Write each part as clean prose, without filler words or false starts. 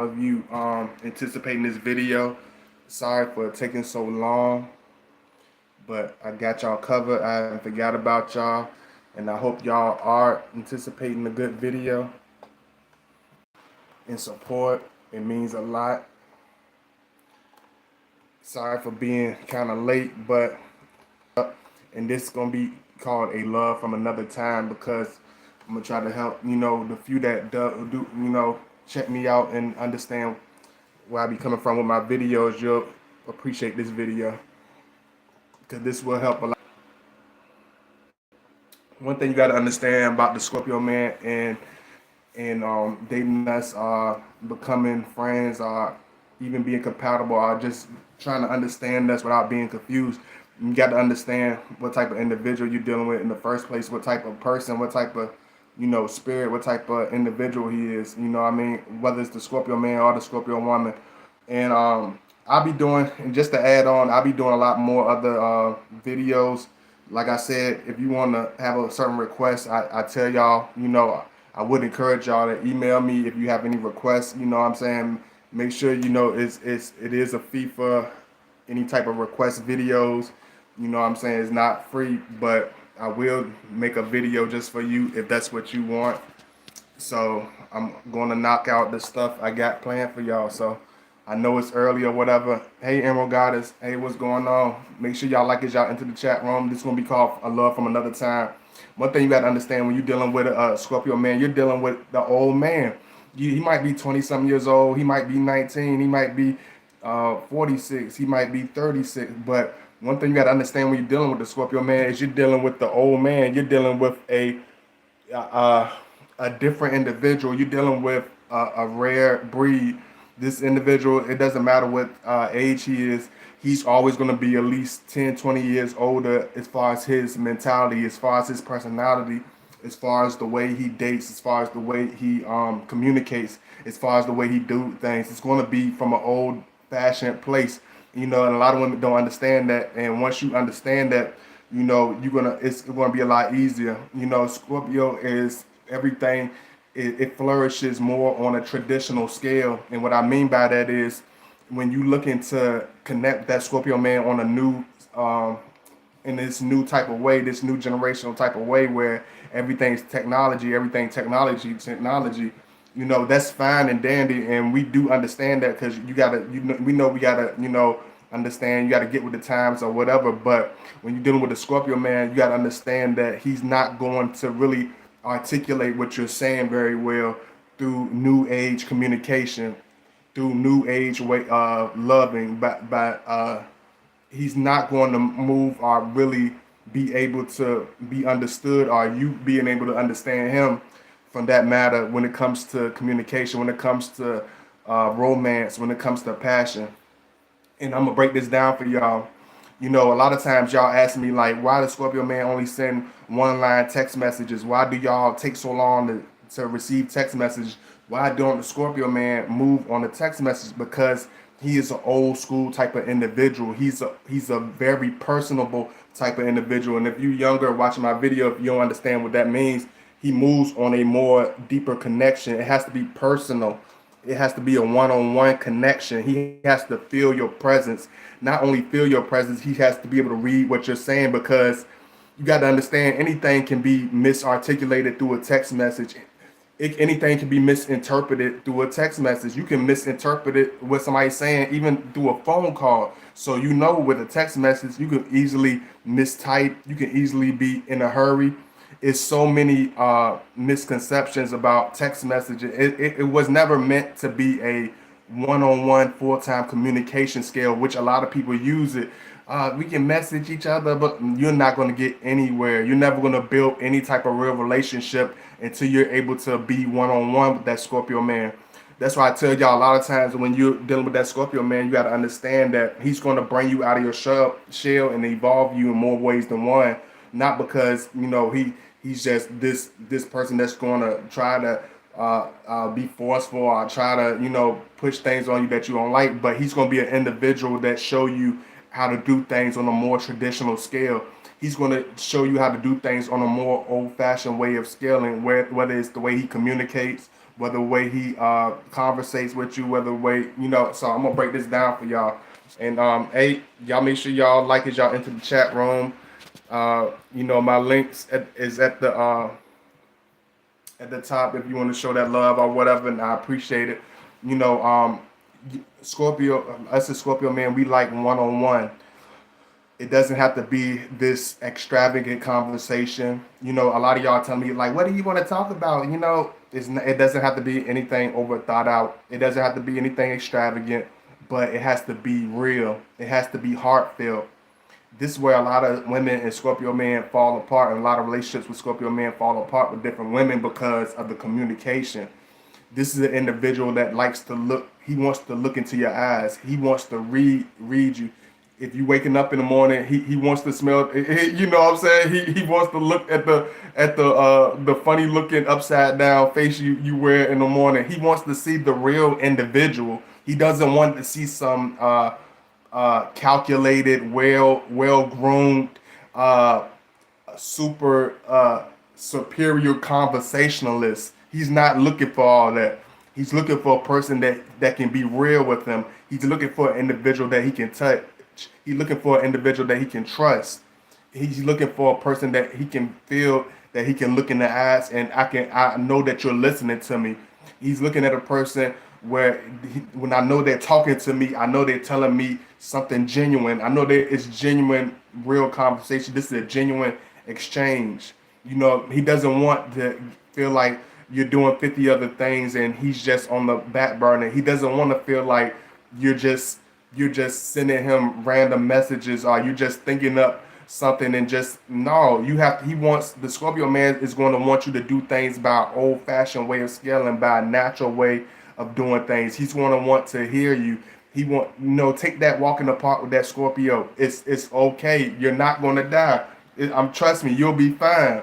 of you anticipating this video. Sorry for taking so long, but I got y'all covered. I haven't forgot about y'all, and I hope y'all are anticipating a good video and support. It means a lot. Sorry for being kind of late, but and this is gonna be called a love from another time because I'm gonna try to help the few that do check me out and understand where I be coming from with my videos. You'll appreciate this video because this will help a lot. One thing you got to understand about the Scorpio man and dating us, becoming friends, even being compatible, just trying to understand us without being confused. You got to understand what type of individual you're dealing with in the first place, what type of person, what type of spirit, what type of individual he is. You know what I mean? Whether it's the Scorpio man or the Scorpio woman. And I'll be doing, and just to add on, I'll be doing a lot more other videos. Like I said, if you want to have a certain request, I tell y'all, I would encourage y'all to email me if you have any requests. You know what I'm saying? Make sure it is a fee for any type of request videos. You know what I'm saying? It's not free, but I will make a video just for you if that's what you want. So I'm going to knock out the stuff I got planned for y'all. So I know it's early or whatever. Hey, Emerald Goddess. Hey, what's going on? Make sure y'all like it, y'all into the chat room. This is going to be called A Love from Another Time. One thing you got to understand when you're dealing with a Scorpio man, you're dealing with the old man. He might be 20-something years old. He might be 19. He might be 46. He might be 36. But one thing you got to understand when you're dealing with the Scorpio man is you're dealing with the old man. You're dealing with uh, a different individual. You're dealing with a rare breed. This individual, it doesn't matter what age he is, he's always going to be at least 10, 20 years older as far as his mentality, as far as his personality, as far as the way he dates, as far as the way he communicates, as far as the way he do things. It's going to be from an old-fashioned place, and a lot of women don't understand that. And once you understand that, it's gonna be a lot easier. Scorpio is everything. It flourishes more on a traditional scale, and what I mean by that is when you looking to connect that Scorpio man on a new in this new type of way, this new generational type of way where everything's technology, technology. That's fine and dandy, and we do understand that because we gotta understand, you got to get with the times or whatever. But when you're dealing with a Scorpio man, you got to understand that he's not going to really articulate what you're saying very well through new age communication, through new age way of loving. But he's not going to move or really be able to be understood, or you being able to understand him from that matter when it comes to communication, when it comes to romance, when it comes to passion. And I'm gonna break this down for y'all. A lot of times y'all ask me like, why does Scorpio man only send one-line text messages? Why do y'all take so long to receive text messages? Why don't the Scorpio man move on the text message? Because he is an old school type of individual. He's a very personable type of individual. And if you younger watching my video, if you don't understand what that means, he moves on a more deeper connection. It has to be personal. It has to be a one-on-one connection. He has to feel your presence. Not only feel your presence, he has to be able to read what you're saying, because you got to understand anything can be misarticulated through a text message. Anything can be misinterpreted through a text message. You can misinterpret it what somebody's saying even through a phone call. So with a text message, you can easily mistype. You can easily be in a hurry. It's so many misconceptions about text messaging. It was never meant to be a one-on-one full-time communication scale, which a lot of people use it. We can message each other, but you're not going to get anywhere. You're never going to build any type of real relationship until you're able to be one-on-one with that Scorpio man. That's why I tell y'all a lot of times when you're dealing with that Scorpio man, you got to understand that he's going to bring you out of your shell and evolve you in more ways than one. Not because he's just this person that's going to try to be forceful or try to push things on you that you don't like, but he's going to be an individual that show you how to do things on a more traditional scale. He's going to show you how to do things on a more old-fashioned way of scaling, whether it's the way he communicates, whether the way he conversates with you, whether the way So I'm gonna break this down for y'all. And hey, y'all make sure y'all like as y'all enter the chat room. My links is at the top if you want to show that love or whatever, and I appreciate it. You know, Scorpio, us as Scorpio man, we like one on one. It doesn't have to be this extravagant conversation. A lot of y'all tell me like, what do you want to talk about? It doesn't have to be anything over thought out. It doesn't have to be anything extravagant, but it has to be real. It has to be heartfelt. This is where a lot of women and Scorpio men fall apart, and a lot of relationships with Scorpio men fall apart with different women because of the communication. This is an individual that likes to look. He wants to look into your eyes. He wants to read you. If you waking up in the morning, he wants to smell. You know what I'm saying? He wants to look at the funny looking upside down face you wear in the morning. He wants to see the real individual. He doesn't want to see some calculated, well groomed, super superior conversationalist. He's not looking for all that. He's looking for a person that can be real with him. He's looking for an individual that he can touch. He's looking for an individual that he can trust. He's looking for a person that he can feel, that he can look in the eyes, and I know that you're listening to me. He's looking at a person where when I know they're talking to me, I know they're telling me something genuine. I know that it's genuine, real conversation. This is a genuine exchange. He doesn't want to feel like you're doing 50 other things and he's just on the back burner. He doesn't want to feel like you're just sending him random messages or you're just thinking up something and just no. The Scorpio man is going to want you to do things by an old fashioned way of scaling, by a natural way of doing things. He's going to want to hear you. He take that walk in the park with that Scorpio. It's okay. You're not going to die. Trust me, you'll be fine.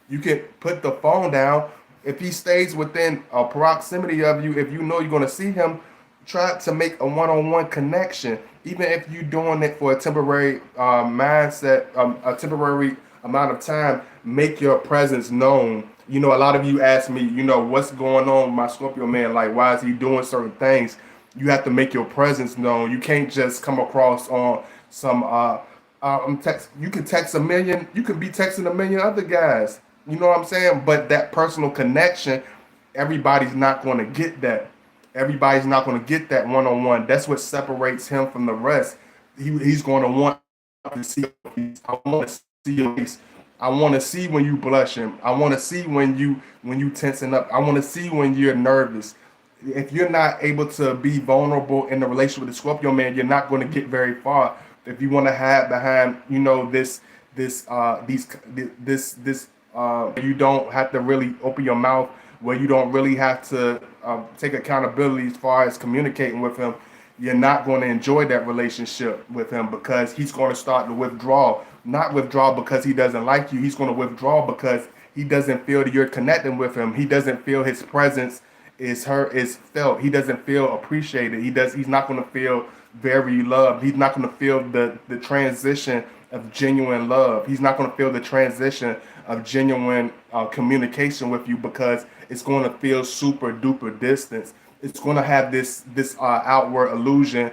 You can put the phone down. If he stays within a proximity of you, if you know you're going to see him, try to make a one-on-one connection. Even if you're doing it for a temporary mindset, a temporary amount of time, make your presence known. A lot of you ask me, what's going on with my Scorpio man? Like, why is he doing certain things? You have to make your presence known. You can't just come across on some text. You can text a million. You could be texting a million other guys. You know what I'm saying? But that personal connection, everybody's not going to get that. Everybody's not going to get that one-on-one. That's what separates him from the rest. He's going to want to see. I want to see your face. I want to see when you blushing. I want to see when you tensing up. I want to see when you're nervous. If you're not able to be vulnerable in the relationship with the Scorpio man, you're not going to get very far. If you want to hide behind, you don't have to really open your mouth, where you don't really have to take accountability as far as communicating with him, you're not going to enjoy that relationship with him because he's going to start to withdraw. Not withdraw because he doesn't like you. He's going to withdraw because he doesn't feel that you're connecting with him. He doesn't feel his presence is felt. He doesn't feel appreciated. He's not going to feel very loved. He's not going to feel the transition of genuine love. He's not going to feel the transition of genuine communication with you because it's going to feel super duper distance. It's going to have this outward illusion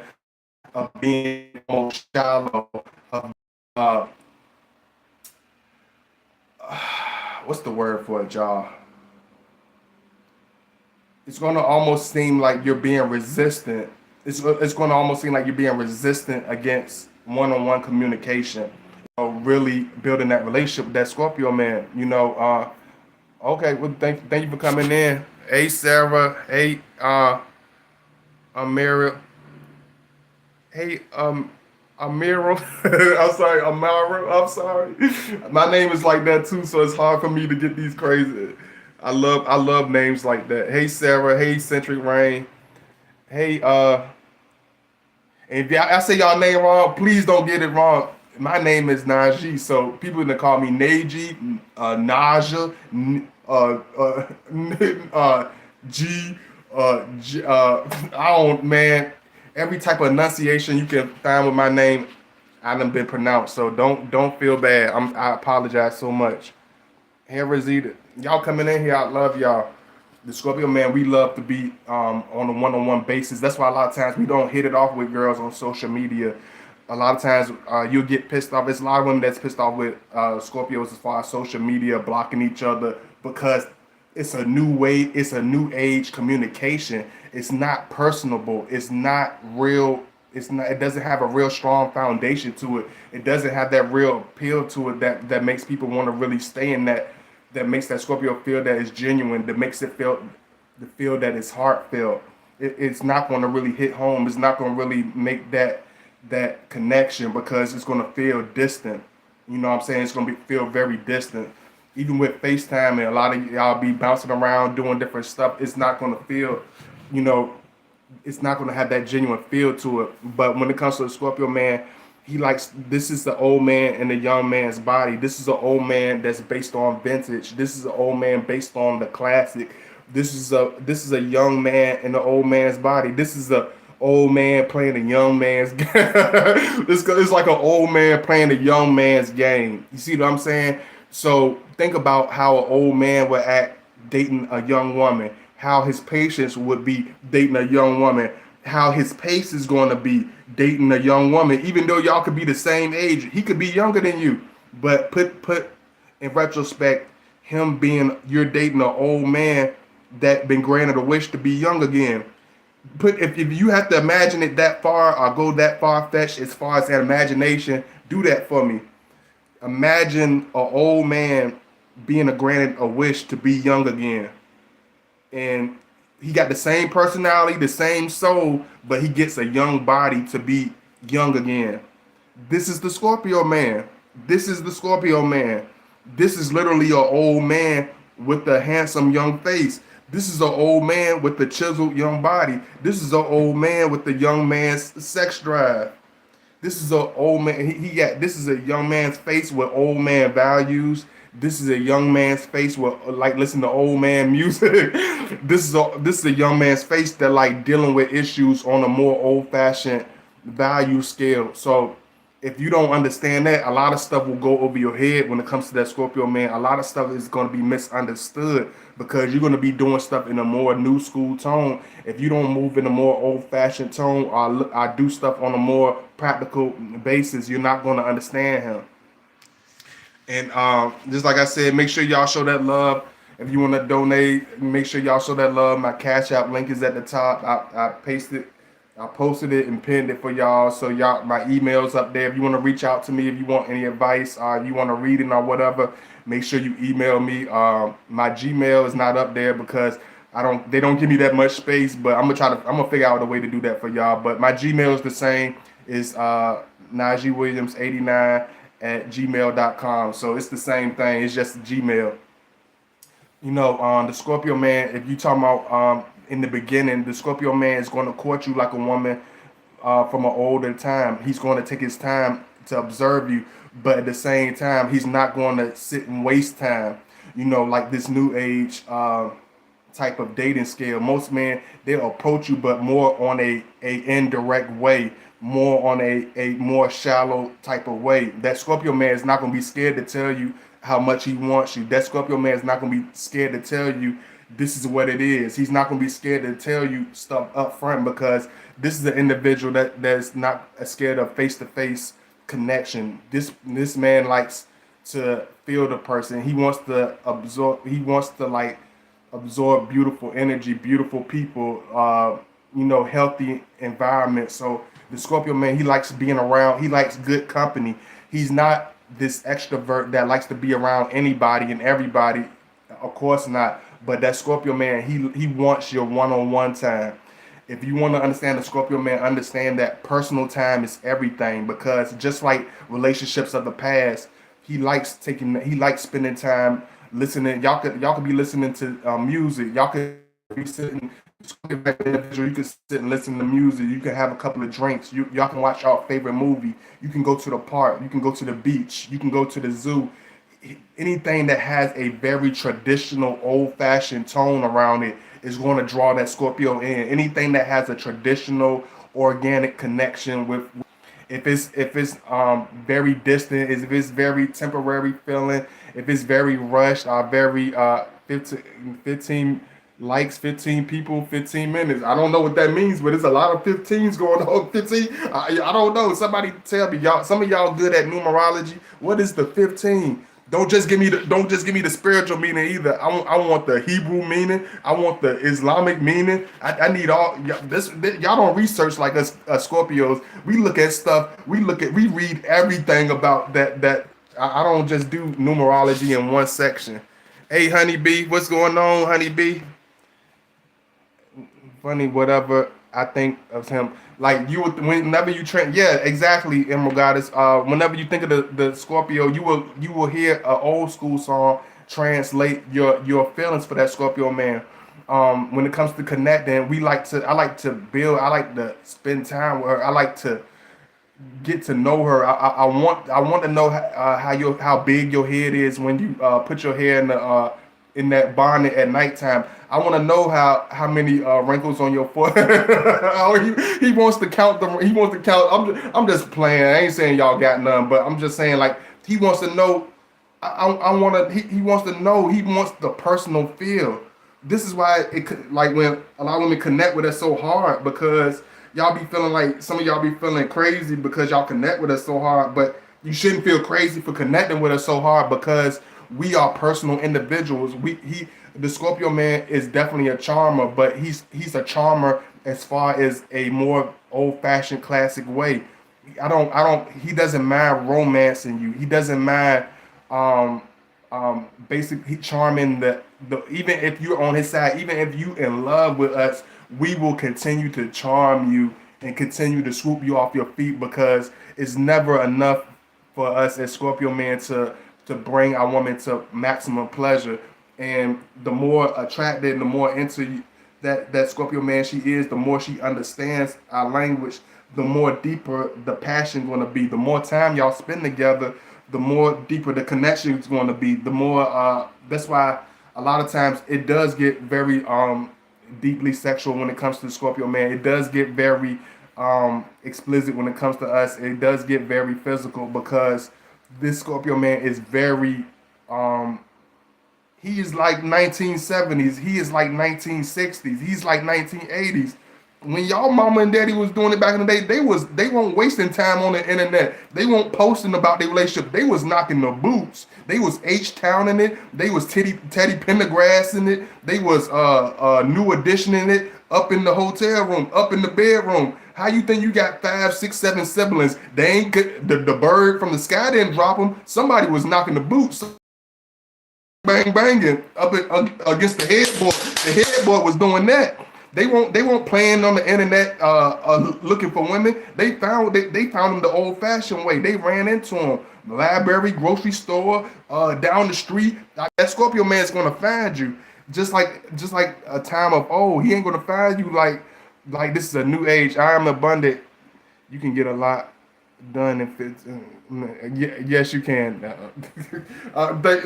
of being almost shallow. Of what's the word for it, y'all? It's going to almost seem like you're being resistant. It's going to almost seem like you're being resistant against one-on-one communication. Really building that relationship with that Scorpio man. Okay, well, thank you for coming in. Hey, Sarah. Hey, Amira. Hey, Amira. I'm sorry, Amara. I'm sorry. My name is like that too, so it's hard for me to get these crazy. I love names like that. Hey, Sarah. Hey, Centric Rain. Hey, if I say y'all name wrong, please don't get it wrong. My name is Najee, so people gonna call me Naji, Naja, G, I don't, man. Every type of enunciation you can find with my name, I done been pronounced. So don't feel bad. I apologize so much. Hey, Rosita, y'all coming in here, I love y'all. The Scorpio man, we love to be on a one-on-one basis. That's why a lot of times we don't hit it off with girls on social media. A lot of times you'll get pissed off. There's a lot of women that's pissed off with Scorpios as far as social media blocking each other because it's a new way, it's a new age communication. It's not personable. It's not real. It's not. It doesn't have a real strong foundation to it. It doesn't have that real appeal to it that makes people want to really stay in that. That makes that Scorpio feel that it's genuine. That makes it feel the feel that it's heartfelt. It's not going to really hit home. It's not going to really make that connection because it's going to feel distant. You know what I'm saying? It's going to feel very distant. Even with FaceTime and a lot of y'all be bouncing around doing different stuff, it's not going to feel, you know, it's not going to have that genuine feel to it. But when it comes to the Scorpio man, he likes, this is the old man in the young man's body. This is an old man that's based on vintage. This is an old man based on the classic. This is a young man in the old man's body. This is a old man playing a young man's game. It's like an old man playing a young man's game. You see what I'm saying? So think about how an old man would act dating a young woman, how his patience would be dating a young woman, how his pace is going to be dating a young woman. Even though y'all could be the same age, he could be younger than you. But put in retrospect, him being, you're dating an old man that been granted a wish to be young again. If you have to imagine it that far or go that far fetched as far as that imagination, do that for me. Imagine an old man being granted a wish to be young again. And he got the same personality, the same soul, but he gets a young body to be young again. This is the Scorpio man. This is the Scorpio man. This is literally an old man with a handsome young face. This is an old man with a chiseled young body. This is an old man with the young man's sex drive. This is an old man. This is a young man's face with old man values. This is a young man's face with like listen to old man music. This is a young man's face that like dealing with issues on a more old fashioned value scale. So if you don't understand that, a lot of stuff will go over your head when it comes to that Scorpio man. A lot of stuff is going to be misunderstood because you're going to be doing stuff in a more new school tone. If you don't move in a more old fashioned tone or do stuff on a more practical basis, you're not going to understand him. And just like I said, make sure y'all show that love. If you want to donate, make sure y'all show that love. My Cash App link is at the top. I posted it and pinned it for y'all. So y'all, my email's up there. If you want to reach out to me, if you want any advice, if you want to read it or whatever, make sure you email me. My Gmail is not up there because they don't give me that much space, but I'm gonna figure out a way to do that for y'all. But my Gmail is the same. It's NajeeWilliams89@gmail.com. So it's the same thing. It's just Gmail. You know, the Scorpio man, if you talking about in the beginning, the Scorpio man is going to court you like a woman from an older time. He's going to take his time to observe you, but at the same time, he's not going to sit and waste time. You know, like this new age type of dating scale. Most men, they'll approach you, but more on a indirect way, more on a more shallow type of way. That Scorpio man is not going to be scared to tell you how much he wants you. That Scorpio man is not going to be scared to tell you this is what it is. He's not going to be scared to tell you stuff up front because this is an individual that's not scared of face-to-face connection. This man likes to feel the person. He wants to absorb. He wants to like absorb beautiful energy, beautiful people, healthy environment. So the Scorpio man, he likes being around. He likes good company. He's not this extrovert that likes to be around anybody and everybody. Of course not. But that Scorpio man, he wants your one-on-one time. If you want to understand the Scorpio man, understand that personal time is everything because just like relationships of the past, he likes spending time listening. Y'all could be listening to music. Y'all could be sitting. You can sit and listen to music. You can have a couple of drinks. Y'all can watch your favorite movie. You can go to the park. You can go to the beach. You can go to the zoo. Anything that has a very traditional, old-fashioned tone around it is going to draw that Scorpio in. Anything that has a traditional, organic connection with, if it's very distant, if it's very temporary feeling, if it's very rushed or very 15 likes, 15 people, 15 minutes. I don't know what that means, but it's a lot of 15s going on. 15. I don't know. Somebody tell me, y'all. Some of y'all good at numerology. What is the 15? Don't just give me the spiritual meaning either. I want the Hebrew meaning. I want the Islamic meaning. I need all this. Y'all don't research like us, Scorpios. We look at stuff. We read everything about that. I don't just do numerology in one section. Hey, Honeybee, what's going on, Honeybee? Funny, whatever I think of him. Like whenever you train, yeah, exactly, Emerald Goddess. Whenever you think of the Scorpio, you will hear an old school song translate your feelings for that Scorpio man. When it comes to connecting, I like to build. I like to spend time with her. I like to get to know her. I want to know how big your head is when you put your hair in that bonnet at nighttime. I want to know how many wrinkles on your forehead. Oh, he wants to count them. He wants to count. I'm just playing. I ain't saying y'all got none, but I'm just saying like he wants to know. I want to. He wants to know. He wants the personal feel. This is why like when a lot of women connect with us so hard because y'all be feeling like some of y'all be feeling crazy because y'all connect with us so hard, but you shouldn't feel crazy for connecting with us so hard because we are personal individuals. The Scorpio man is definitely a charmer, but he's a charmer as far as a more old fashioned classic way. He doesn't mind romancing you. He doesn't mind um basically charming the even if you're on his side, even if you in love with us, we will continue to charm you and continue to swoop you off your feet because it's never enough for us as Scorpio man to bring our woman to maximum pleasure. And the more attracted, the more into that Scorpio man she is, the more she understands our language, the more deeper the passion going to be. The more time y'all spend together, the more deeper the connection is going to be. The more that's why a lot of times it does get very deeply sexual when it comes to the Scorpio man. It does get very explicit when it comes to us. It does get very physical because this Scorpio man is very um he is like 1970s. He is like 1960s. He's like 1980s. When y'all mama and daddy was doing it back in the day, they weren't wasting time on the internet. They weren't posting about their relationship. They was knocking the boots. They was H-Towning it. They was Teddy Pendergrass in it. They was New Edition in it. Up in the hotel room, up in the bedroom. How you think you got 5, 6, 7 siblings? They ain't good. The bird from the sky didn't drop them. Somebody was knocking the boots. Bang banging against the headboard. The headboard was doing that. They weren't playing on the internet looking for women. They found them the old fashioned way. They ran into them. Library, grocery store, down the street. That Scorpio man is gonna find you. Just like a time of old. He ain't gonna find you like this is a new age. I am abundant. You can get a lot done if it's yes you can.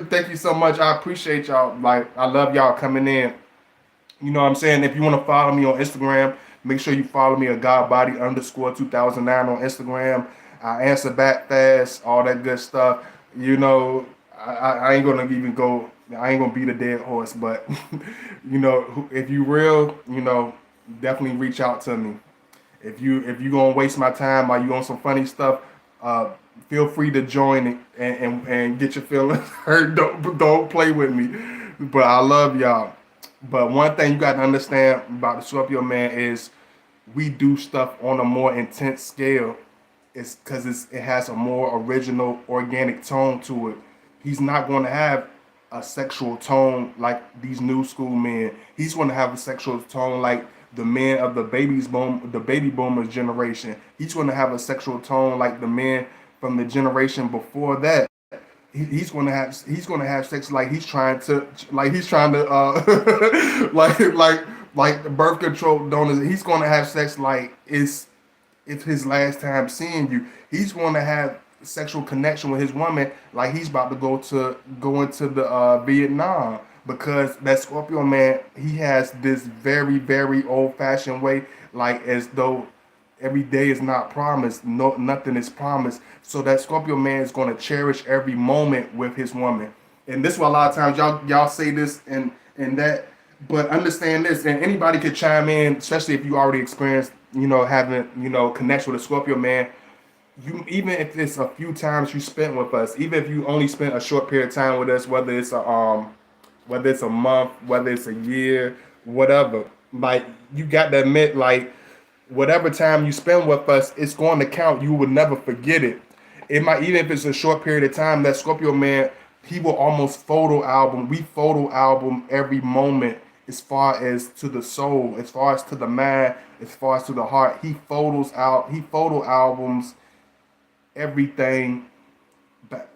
Thank you so much. I appreciate y'all. Like I love y'all coming in. You know what I'm saying? If you want to follow me on Instagram, make sure you follow me at godbody underscore 2009 on Instagram. I answer back fast, all that good stuff. You know, I ain't gonna even go. I ain't gonna beat a dead horse, but you know, if you real, you know, definitely reach out to me. If you gonna waste my time or you on some funny stuff, feel free to join it and get your feelings hurt. Don't play with me. But I love y'all. But one thing you got to understand about the Scorpio man is we do stuff on a more intense scale. It's because it has a more original, organic tone to it. He's not going to have a sexual tone like these new school men. He's going to have a sexual tone like the men of the baby boomers generation. He's going to have a sexual tone like the men from the generation before that. He's gonna have sex like he's trying to like the birth control donors. He's gonna have sex like it's his last time seeing you. He's gonna have sexual connection with his woman like he's about to go into the Vietnam because that Scorpio man he has this very very old fashioned way like as though every day is not promised. No, nothing is promised. So that Scorpio man is going to cherish every moment with his woman. And this is why a lot of times y'all say this and that. But understand this, and anybody could chime in, especially if you already experienced, having, connection with a Scorpio man. You, even if it's a few times you spent with us, even if you only spent a short period of time with us, whether it's a month, whether it's a year, whatever. Like, you got to admit, like, whatever time you spend with us, it's going to count. You will never forget it. It might, even if it's a short period of time, that Scorpio man, he will almost photo album. We photo album every moment, as far as to the soul, as far as to the mind, as far as to the heart. He photo albums everything, but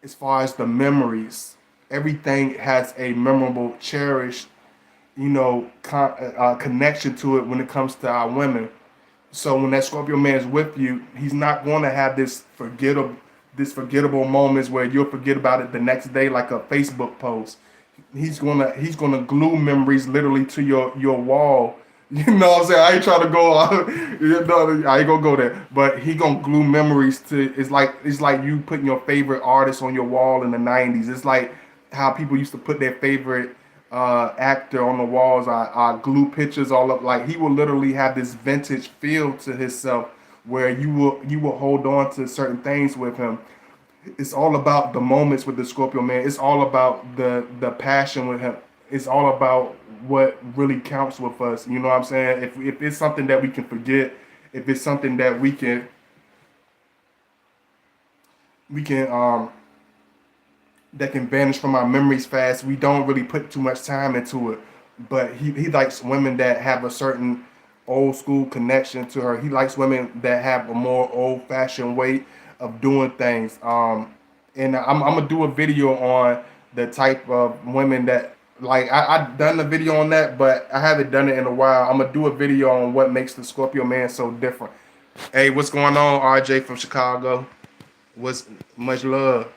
as far as the memories, everything has a memorable, cherished, connection to it when it comes to our women. So when that Scorpio man is with you, he's not going to have this forgettable moments where you'll forget about it the next day, like a Facebook post. He's gonna glue memories literally to your wall. You know what I'm saying? I ain't trying to go. I ain't gonna go there. But he gonna glue memories to. It's like you putting your favorite artist on your wall in the '90s. It's like how people used to put their favorite actor on the walls. I glue pictures all up. Like, he will literally have this vintage feel to himself, where you will hold on to certain things with him. It's all about the moments with the Scorpio man. It's all about the passion with him. It's all about what really counts with us. You know what I'm saying? If it's something that we can forget, if it's something that we can that can vanish from our memories fast, we don't really put too much time into it. But he likes women that have a certain old school connection to her. He likes women that have a more old fashioned way of doing things. And I'm gonna do a video on the type of women that, like, I've done a video on that, but I haven't done it in a while. I'm gonna do a video on what makes the Scorpio man so different. Hey, what's going on, RJ from Chicago? What's much love?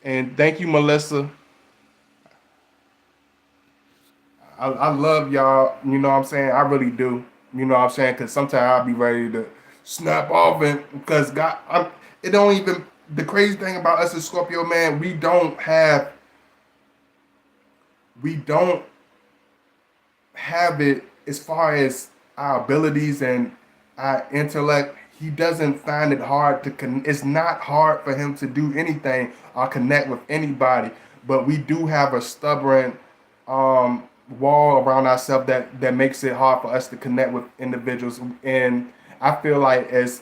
And thank you, Melissa. I love y'all. You know what I'm saying? I really do. You know what I'm saying? Because sometimes I'll be ready to snap off, and because it don't even. The crazy thing about us as Scorpio man, we don't have it as far as our abilities and our intellect. He doesn't find it hard to it's not hard for him to do anything or connect with anybody, but we do have a stubborn wall around ourselves that makes it hard for us to connect with individuals. And I feel like as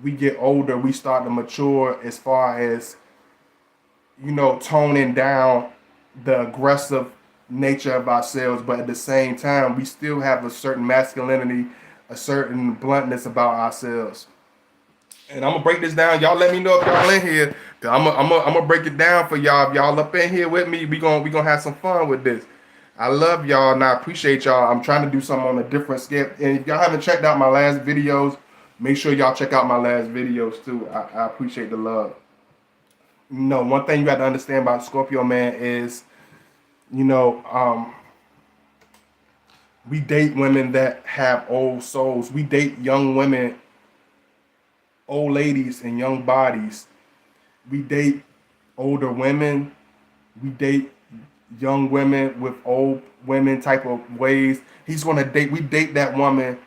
we get older, we start to mature as far as, toning down the aggressive nature of ourselves, but at the same time, we still have a certain masculinity, a certain bluntness about ourselves. And I'm gonna break this down. Y'all let me know if y'all in here. Cause I'm gonna break it down for y'all. If y'all up in here with me, we gonna have some fun with this. I love y'all and I appreciate y'all. I'm trying to do something on a different scale. And if y'all haven't checked out my last videos, make sure y'all check out my last videos too. I appreciate the love. One thing you got to understand about Scorpio man is, you know, we date women that have old souls. We date young women, old ladies, and young bodies. We date older women. We date young women with old women type of ways. We date that woman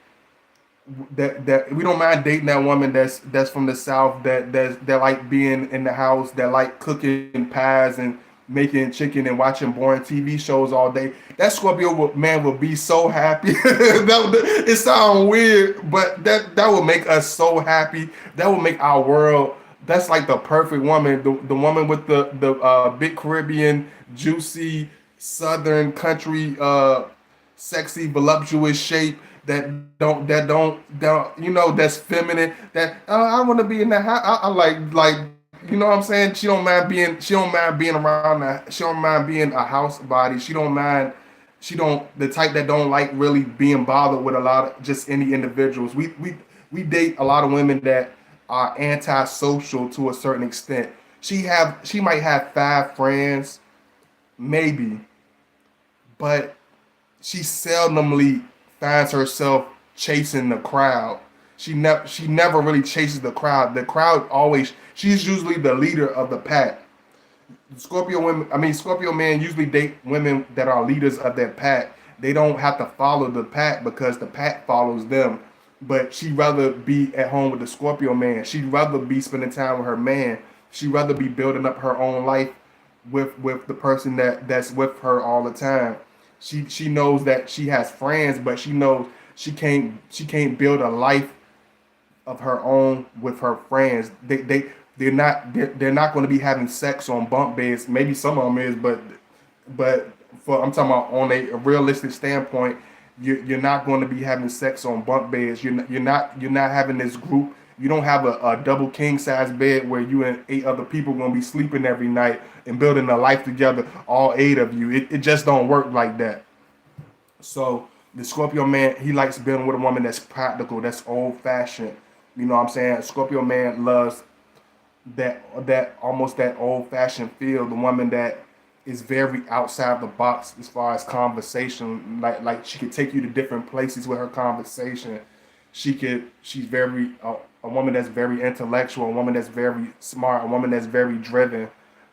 that we don't mind dating that woman that's from the South, that like being in the house, that like cooking pies and making chicken and watching boring TV shows all day. That Scorpio man will be so happy. It sounds weird, but that will make us so happy. That will make our world. That's like the perfect woman. The woman with the big Caribbean, juicy, Southern country, sexy, voluptuous shape that's feminine. That I want to be in the house. I like. You know what I'm saying? She don't mind being around she don't mind being a house body. The type that don't like really being bothered with a lot of just any individuals. We date a lot of women that are antisocial to a certain extent. She might have 5 friends, maybe, but she seldomly finds herself chasing the crowd. She never really chases the crowd. The crowd always, she's usually the leader of the pack. Scorpio women, I mean, Scorpio men usually date women that are leaders of their pack. They don't have to follow the pack because the pack follows them. But she'd rather be at home with the Scorpio man. She'd rather be spending time with her man. She'd rather be building up her own life with the person that's with her all the time. She knows that she has friends, but she knows she can't build a life of her own with her friends. They're not going to be having sex on bunk beds. Maybe some of them is, but for I'm talking about on a realistic standpoint, you're not going to be having sex on bunk beds. You're not having this group. You don't have a double king size bed where you and eight other people going to be sleeping every night and building a life together. All eight of you. It just don't work like that. So the Scorpio man, he likes building with a woman that's practical, that's old fashioned. You know what I'm saying? Scorpio man loves that almost that old fashioned feel, the woman that is very outside the box as far as conversation. Like she could take you to different places with her conversation. She's very a woman that's very intellectual, a woman that's very smart, a woman that's very driven,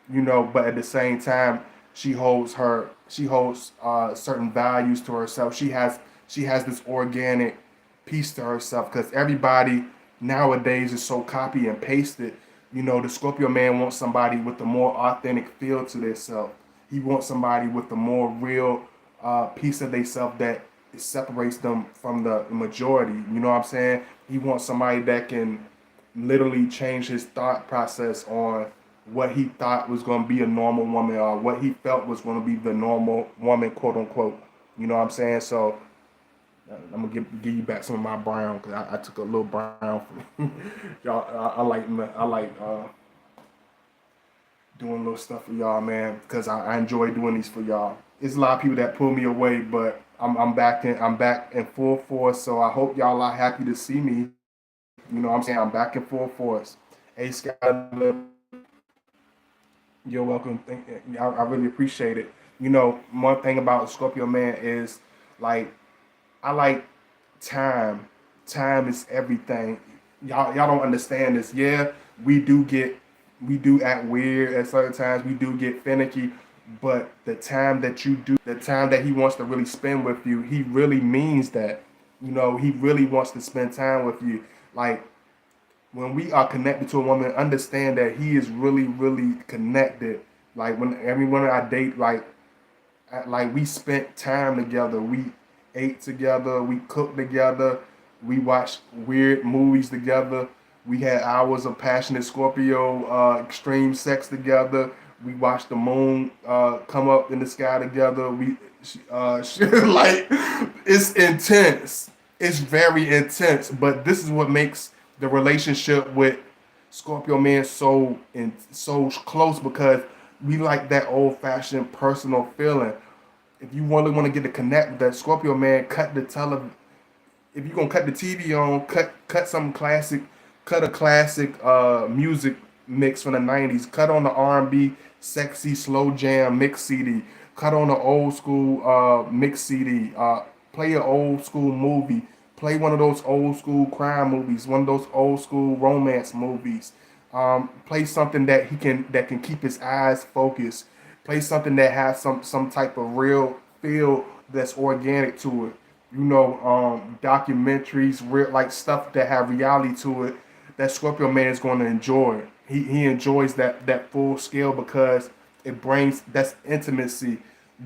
but at the same time she holds certain values to herself. She has this organic piece to herself because everybody nowadays is so copy and pasted. The Scorpio man wants somebody with a more authentic feel to themselves. He wants somebody with a more real piece of themselves that separates them from the majority. You know what I'm saying? He wants somebody that can literally change his thought process on what he thought was going to be a normal woman or what he felt was going to be the normal woman, quote unquote. You know what I'm saying? So I'm gonna give you back some of my brown because I took a little brown from y'all. I like doing little stuff for y'all, man, because I enjoy doing these for y'all. It's a lot of people that pull me away, but I'm back in full force. So I hope y'all are happy to see me. You know what I'm saying? I'm back in full force. Hey Scott, you're welcome. I really appreciate it. One thing about Scorpio man is like I like time. Time is everything. Y'all don't understand this. Yeah, we do act weird at certain times. We do get finicky, but the time that he wants to really spend with you, he really means that. He really wants to spend time with you. Like when we are connected to a woman, understand that he is really, really connected. Like when every one of our date, like we spent time together. We ate together. We cooked together. We watched weird movies together. We had hours of passionate Scorpio extreme sex together. We watched the moon come up in the sky together. Like it's intense. It's very intense. But this is what makes the relationship with Scorpio man so close because we like that old fashioned personal feeling. If you really want to get to connect with that Scorpio man, cut the tele. If you're gonna cut the TV on, cut something classic, cut a classic music mix from the '90s. Cut on the R&B, sexy slow jam mix CD. Cut on the old school mix CD. Play an old school movie. Play one of those old school crime movies. One of those old school romance movies. Play something that can keep his eyes focused. Play something that has some type of real feel that's organic to it. Documentaries, real like stuff that have reality to it. That Scorpio man is going to enjoy. He enjoys that full scale because it brings that's intimacy.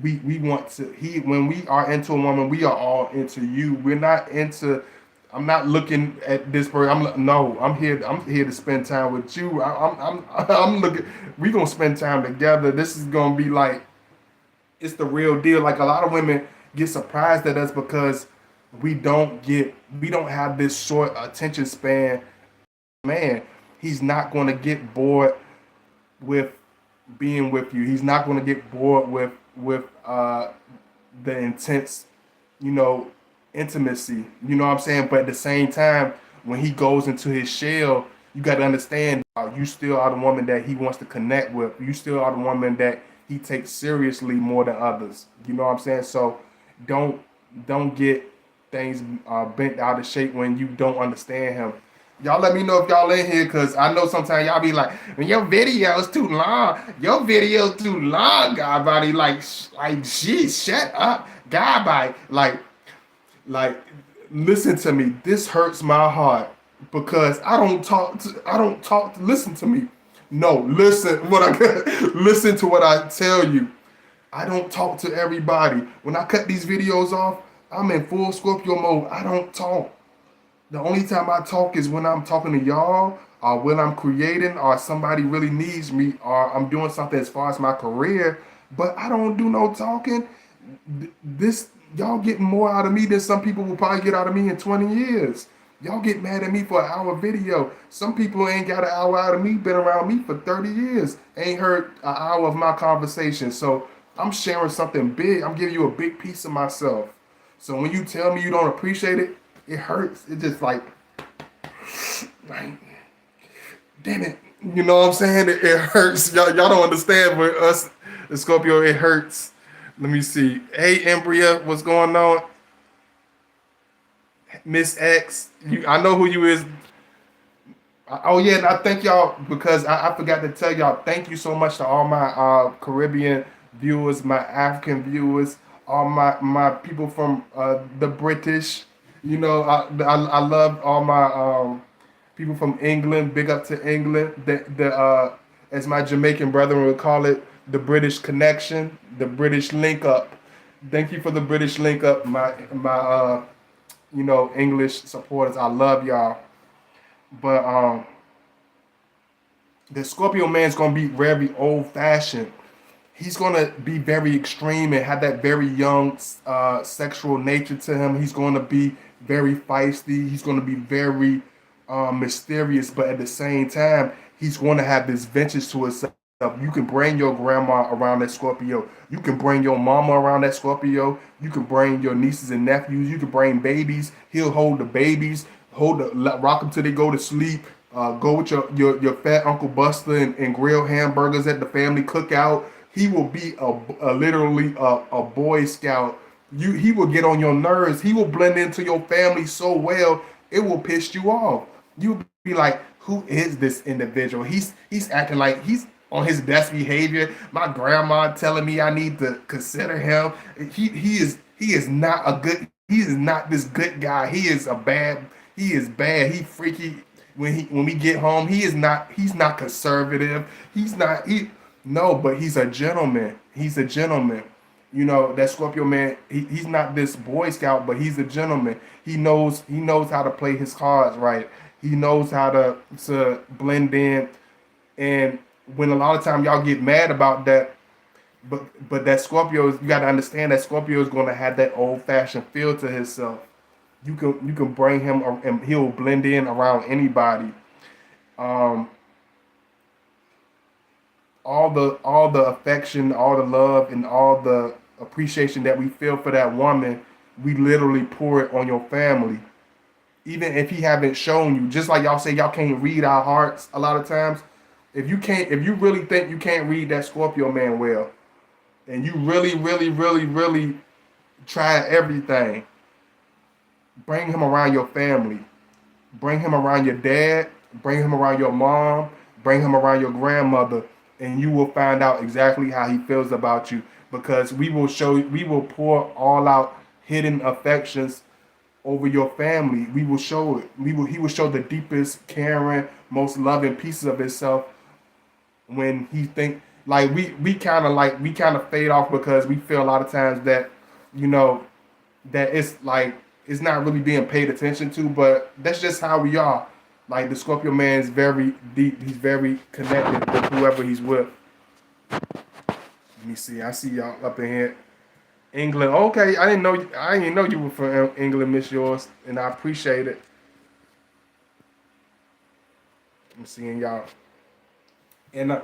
We want to he when we are into a woman, we are all into you. We're not into. I'm not looking at this person. No. I'm here to spend time with you. I'm looking. We gonna spend time together. This is gonna be like it's the real deal. Like a lot of women get surprised at us because we don't have this short attention span. Man, he's not gonna get bored with being with you. He's not gonna get bored with the intense, you know, intimacy. You know what I'm saying? But at the same time, when he goes into his shell, you got to understand you still are the woman that he wants to connect with. You still are the woman that he takes seriously more than others. You know what I'm saying? So don't don't get things bent out of shape when you don't understand him. Y'all let me know if y'all in here, cause I know sometimes y'all be like, "Man, your video's too long. Your video's too long, God body." Like, geez, shut up, God body. Like, listen to me. This hurts my heart because I don't talk. I don't talk. Listen to me. No, listen. Listen to what I tell you. I don't talk to everybody. When I cut these videos off, I'm in full Scorpio mode. I don't talk. The only time I talk is when I'm talking to y'all, or when I'm creating, or somebody really needs me, or I'm doing something as far as my career. But I don't do no talking. This y'all getting more out of me than some people will probably get out of me in 20 years. Y'all get mad at me for an hour video. Some people ain't got an hour out of me, been around me for 30 years, ain't heard an hour of my conversation. So I'm sharing something big. I'm giving you a big piece of myself. So when you tell me you don't appreciate it, it hurts. It just like, damn it. You know what I'm saying? It hurts. Y'all don't understand, but us, the Scorpio, it hurts. Let me see. Hey, Embria, what's going on? Miss X, I know who you is. Oh yeah, and I thank y'all because I forgot to tell y'all. Thank you so much to all my Caribbean viewers, my African viewers, all my people from the British. You know, I love all my people from England. Big up to England. The as my Jamaican brethren would call it, the British connection, the British link up. Thank you for the British link up, my English supporters. I love y'all. But the Scorpio man's gonna be very old fashioned. He's gonna be very extreme and have that very young sexual nature to him. He's gonna be very feisty. He's gonna be very mysterious, but at the same time, he's gonna have this vengeance to himself. You can bring your grandma around that Scorpio. You can bring your mama around that Scorpio. You can bring your nieces and nephews. You can bring babies. He'll hold the babies, rock them till they go to sleep. Go with your fat Uncle Buster and grill hamburgers at the family cookout. He will be literally a Boy Scout. He will get on your nerves. He will blend into your family so well it will piss you off. You'll be like, who is this individual? He's acting like he's on his best behavior. My grandma telling me I need to consider him. He is not a good. He is not this good guy. He is a bad. He is bad. He freaky. When we get home, he's not conservative. He's not he no, but he's a gentleman. He's a gentleman. You know, that Scorpio man, he's not this Boy Scout, but he's a gentleman. He knows how to play his cards right. He knows how to blend in. And when a lot of time y'all get mad about that, but that Scorpio you gotta understand that Scorpio is gonna have that old fashioned feel to himself. You can bring him and he'll blend in around anybody. Um, all the affection, all the love, and all the appreciation that we feel for that woman, we literally pour it on your family. Even if he haven't shown you, just like y'all say, y'all can't read our hearts a lot of times. If you really think you can't read that Scorpio man well, and you really, really, really, really try everything, bring him around your family. Bring him around your dad. Bring him around your mom. Bring him around your grandmother, and you will find out exactly how he feels about you. Because we will pour all out hidden affections over your family. We will show it. He will show the deepest, caring, most loving pieces of himself when he think like we kind of fade off because we feel a lot of times that you know that it's not really being paid attention to, but that's just how we are. Like the Scorpio man is very deep. He's very connected with whoever he's with. Let me see. I see y'all up in here. England. Okay, I didn't know you were from England, Miss Yours, and I appreciate it. I'm seeing y'all. And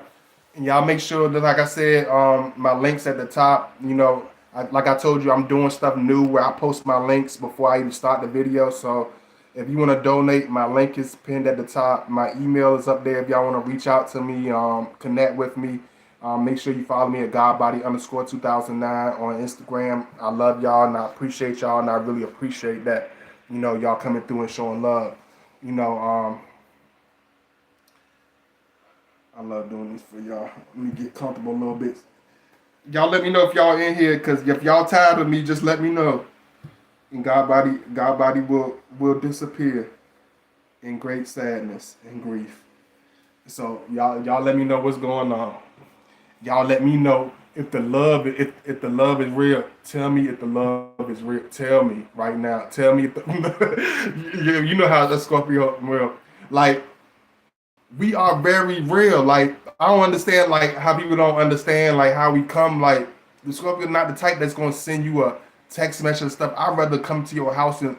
y'all make sure that, like I said, my links at the top. Like I told you, I'm doing stuff new where I post my links before I even start the video. So if you want to donate, my link is pinned at the top. My email is up there if y'all want to reach out to me, connect with me. Make sure you follow me at godbody_2009 on Instagram. I love y'all and I appreciate y'all and I really appreciate that, y'all coming through and showing love. I love doing this for y'all. Let me get comfortable a little bit. Y'all let me know if y'all in here, cause if y'all tired of me, just let me know. And God body will disappear in great sadness and grief. So y'all let me know what's going on. Y'all let me know if the love is real. Tell me if the love is real. Tell me right now. Tell me if the you know how the Scorpio real. Like we are very real. Like I don't understand like how people don't understand like how we come like the Scorpio not the type that's gonna send you a text message and stuff. I'd rather come to your house and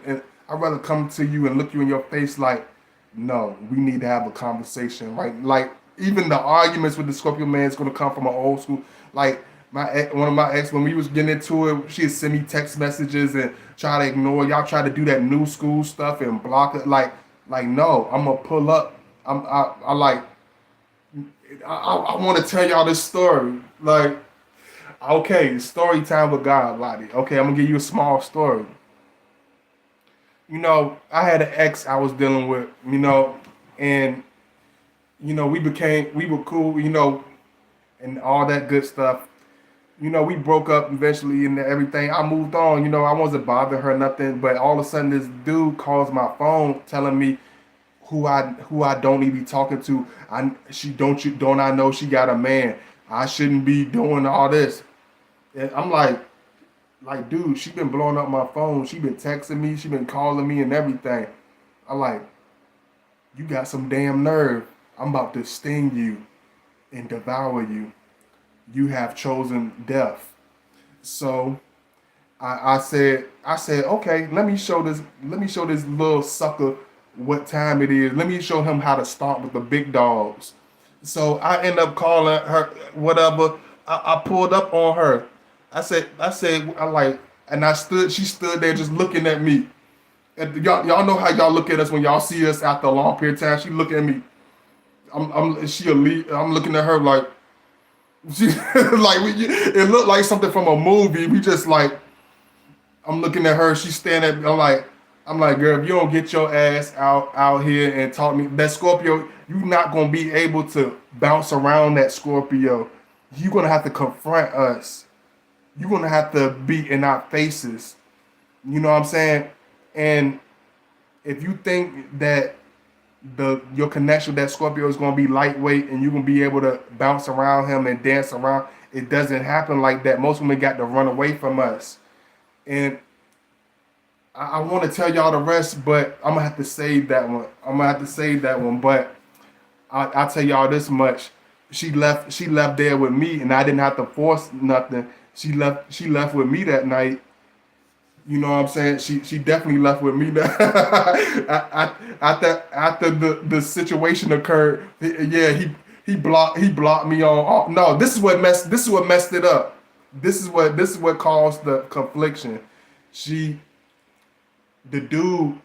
I'd rather come to you and look you in your face like, no, we need to have a conversation, right? Like even the arguments with the Scorpio man is gonna come from an old school. Like one of my ex when we was getting into it, she'd send me text messages and try to ignore. Y'all try to do that new school stuff and block it. Like no, I'm gonna pull up. I like I want to tell y'all this story. Like, okay, story time with God, Lottie. Okay, I'm gonna give you a small story. I had an ex I was dealing with, and we were cool, and all that good stuff. We broke up eventually and everything. I moved on, I wasn't bothering her nothing, but all of a sudden this dude calls my phone telling me who I don't need to be talking to. Don't I know she got a man? I shouldn't be doing all this. And I'm like, dude, she been blowing up my phone. She been texting me. She been calling me and everything. I'm like, you got some damn nerve. I'm about to sting you and devour you. You have chosen death. So I said, okay, let me show this little sucker what time it is. Let me show him how to start with the big dogs. So I end up calling her, whatever. I pulled up on her. I like, and she stood there just looking at me. And y'all know how y'all look at us when y'all see us after a long period of time. She looking at me. I'm looking at her like, she, it looked like something from a movie. We just like, I'm looking at her. She's standing at me. I'm like, girl, if you don't get your ass out here and talk me, that Scorpio, you're not gonna be able to bounce around that Scorpio. You're gonna have to confront us. You're gonna have to be in our faces. You know what I'm saying? And if you think that your connection with that Scorpio is gonna be lightweight and you're gonna be able to bounce around him and dance around, it doesn't happen like that. Most women got to run away from us. And I want to tell y'all the rest, but I'm gonna have to save that one. But I'll tell y'all this much: she left there with me, and I didn't have to force nothing. She left with me that night. You know what I'm saying? She definitely left with me. After the situation occurred, yeah, he blocked me on. Oh, no, this is what messed it up. This is what caused the confliction. The dude,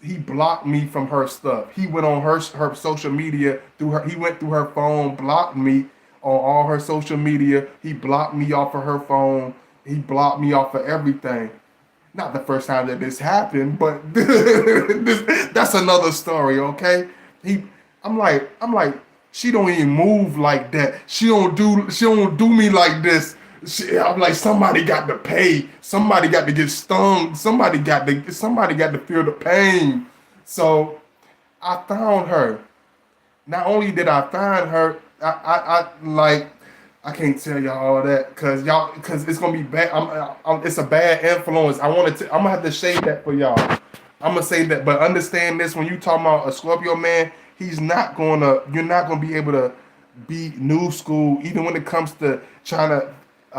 he blocked me from her stuff. He went on her social media he went through her phone, blocked me on all her social media. He blocked me off of her phone. He blocked me off of everything. Not the first time that this happened, but that's another story, okay? I'm like, she don't even move like that. She don't do me like this. I'm like, somebody got to pay. Somebody got to get stung. Somebody got to feel the pain. So I found her. Not only did I find her, I can't tell y'all all that because it's gonna be bad. It's a bad influence. I'm gonna have to shade that for y'all. I'm gonna say that, but understand this: when you talking about a Scorpio man, you're not gonna be able to be new school, even when it comes to trying to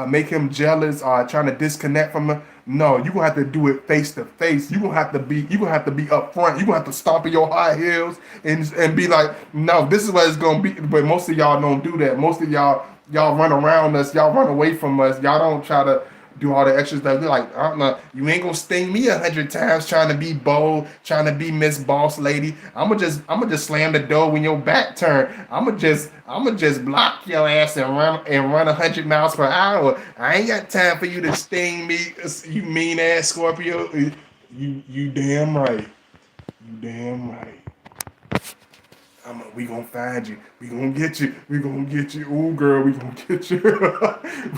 make him jealous or trying to disconnect from him. No, you're gonna have to do it face to face. You're gonna have to be upfront. You're gonna have to stomp in your high heels and be like, no, this is what it's gonna be. But most of y'all don't do that. Most of y'all run around us, y'all run away from us. Y'all don't try to do all the extra stuff. They're like, you ain't gonna sting me 100 times trying to be bold, trying to be Miss Boss Lady. I'ma just slam the door when your back turn. I'ma just block your ass and run 100 miles per hour. I ain't got time for you to sting me, you mean ass Scorpio. You damn right. You damn right. I'm gonna We gonna find you. We gonna get you. We gonna get you. Ooh, girl, we gonna get you.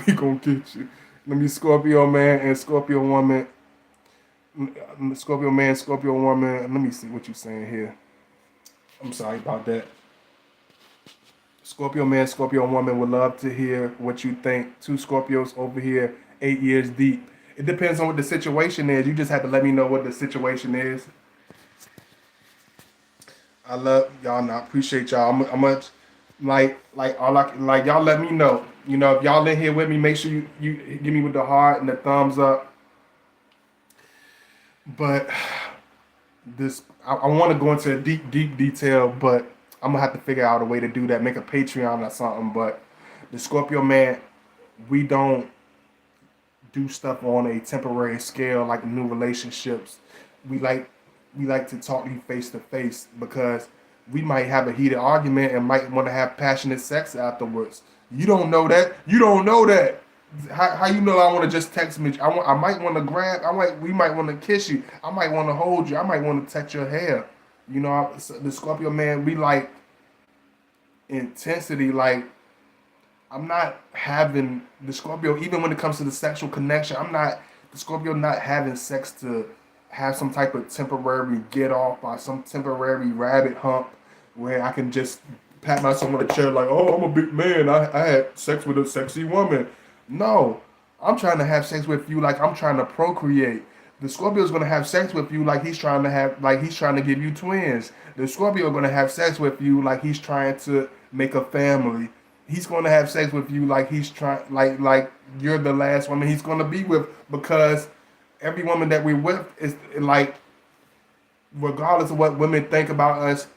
We gonna get you. Let me Scorpio man and Scorpio woman. Scorpio man, Scorpio woman. Let me see what you saying here. I'm sorry about that. Scorpio man, Scorpio woman would love to hear what you think. Two Scorpios over here, 8 years deep. It depends on what the situation is. You just have to let me know what the situation is. I love y'all. And I appreciate y'all. I'm much like all I like. Y'all let me know. You know, if y'all in here with me, make sure you give me with the heart and the thumbs up. But this, I want to go into a deep detail, but I'm gonna have to figure out a way to do that. Make a Patreon or something. But the Scorpio man, we don't do stuff on a temporary scale like new relationships. We like we like to talk to you face to face because we might have a heated argument and might want to have passionate sex afterwards. You don't know that. You don't know that. How you know I want to just text me? I might want to grab. We might want to kiss you. I might want to hold you. I might want to touch your hair. You know, the Scorpio man, we like intensity. Like I'm not having the Scorpio, even when it comes to the sexual connection, I'm not the Scorpio not having sex to have some type of temporary get off or some temporary rabbit hump where I can just pat myself on the chair like, oh, I'm a big man. I had sex with a sexy woman. No, I'm trying to have sex with you like I'm trying to procreate. The Scorpio is gonna have sex with you like he's trying to give you twins. The Scorpio is gonna have sex with you like he's trying to make a family. He's gonna have sex with you like he's trying like you're the last woman he's gonna be with because every woman that we're with is like regardless of what women think about us,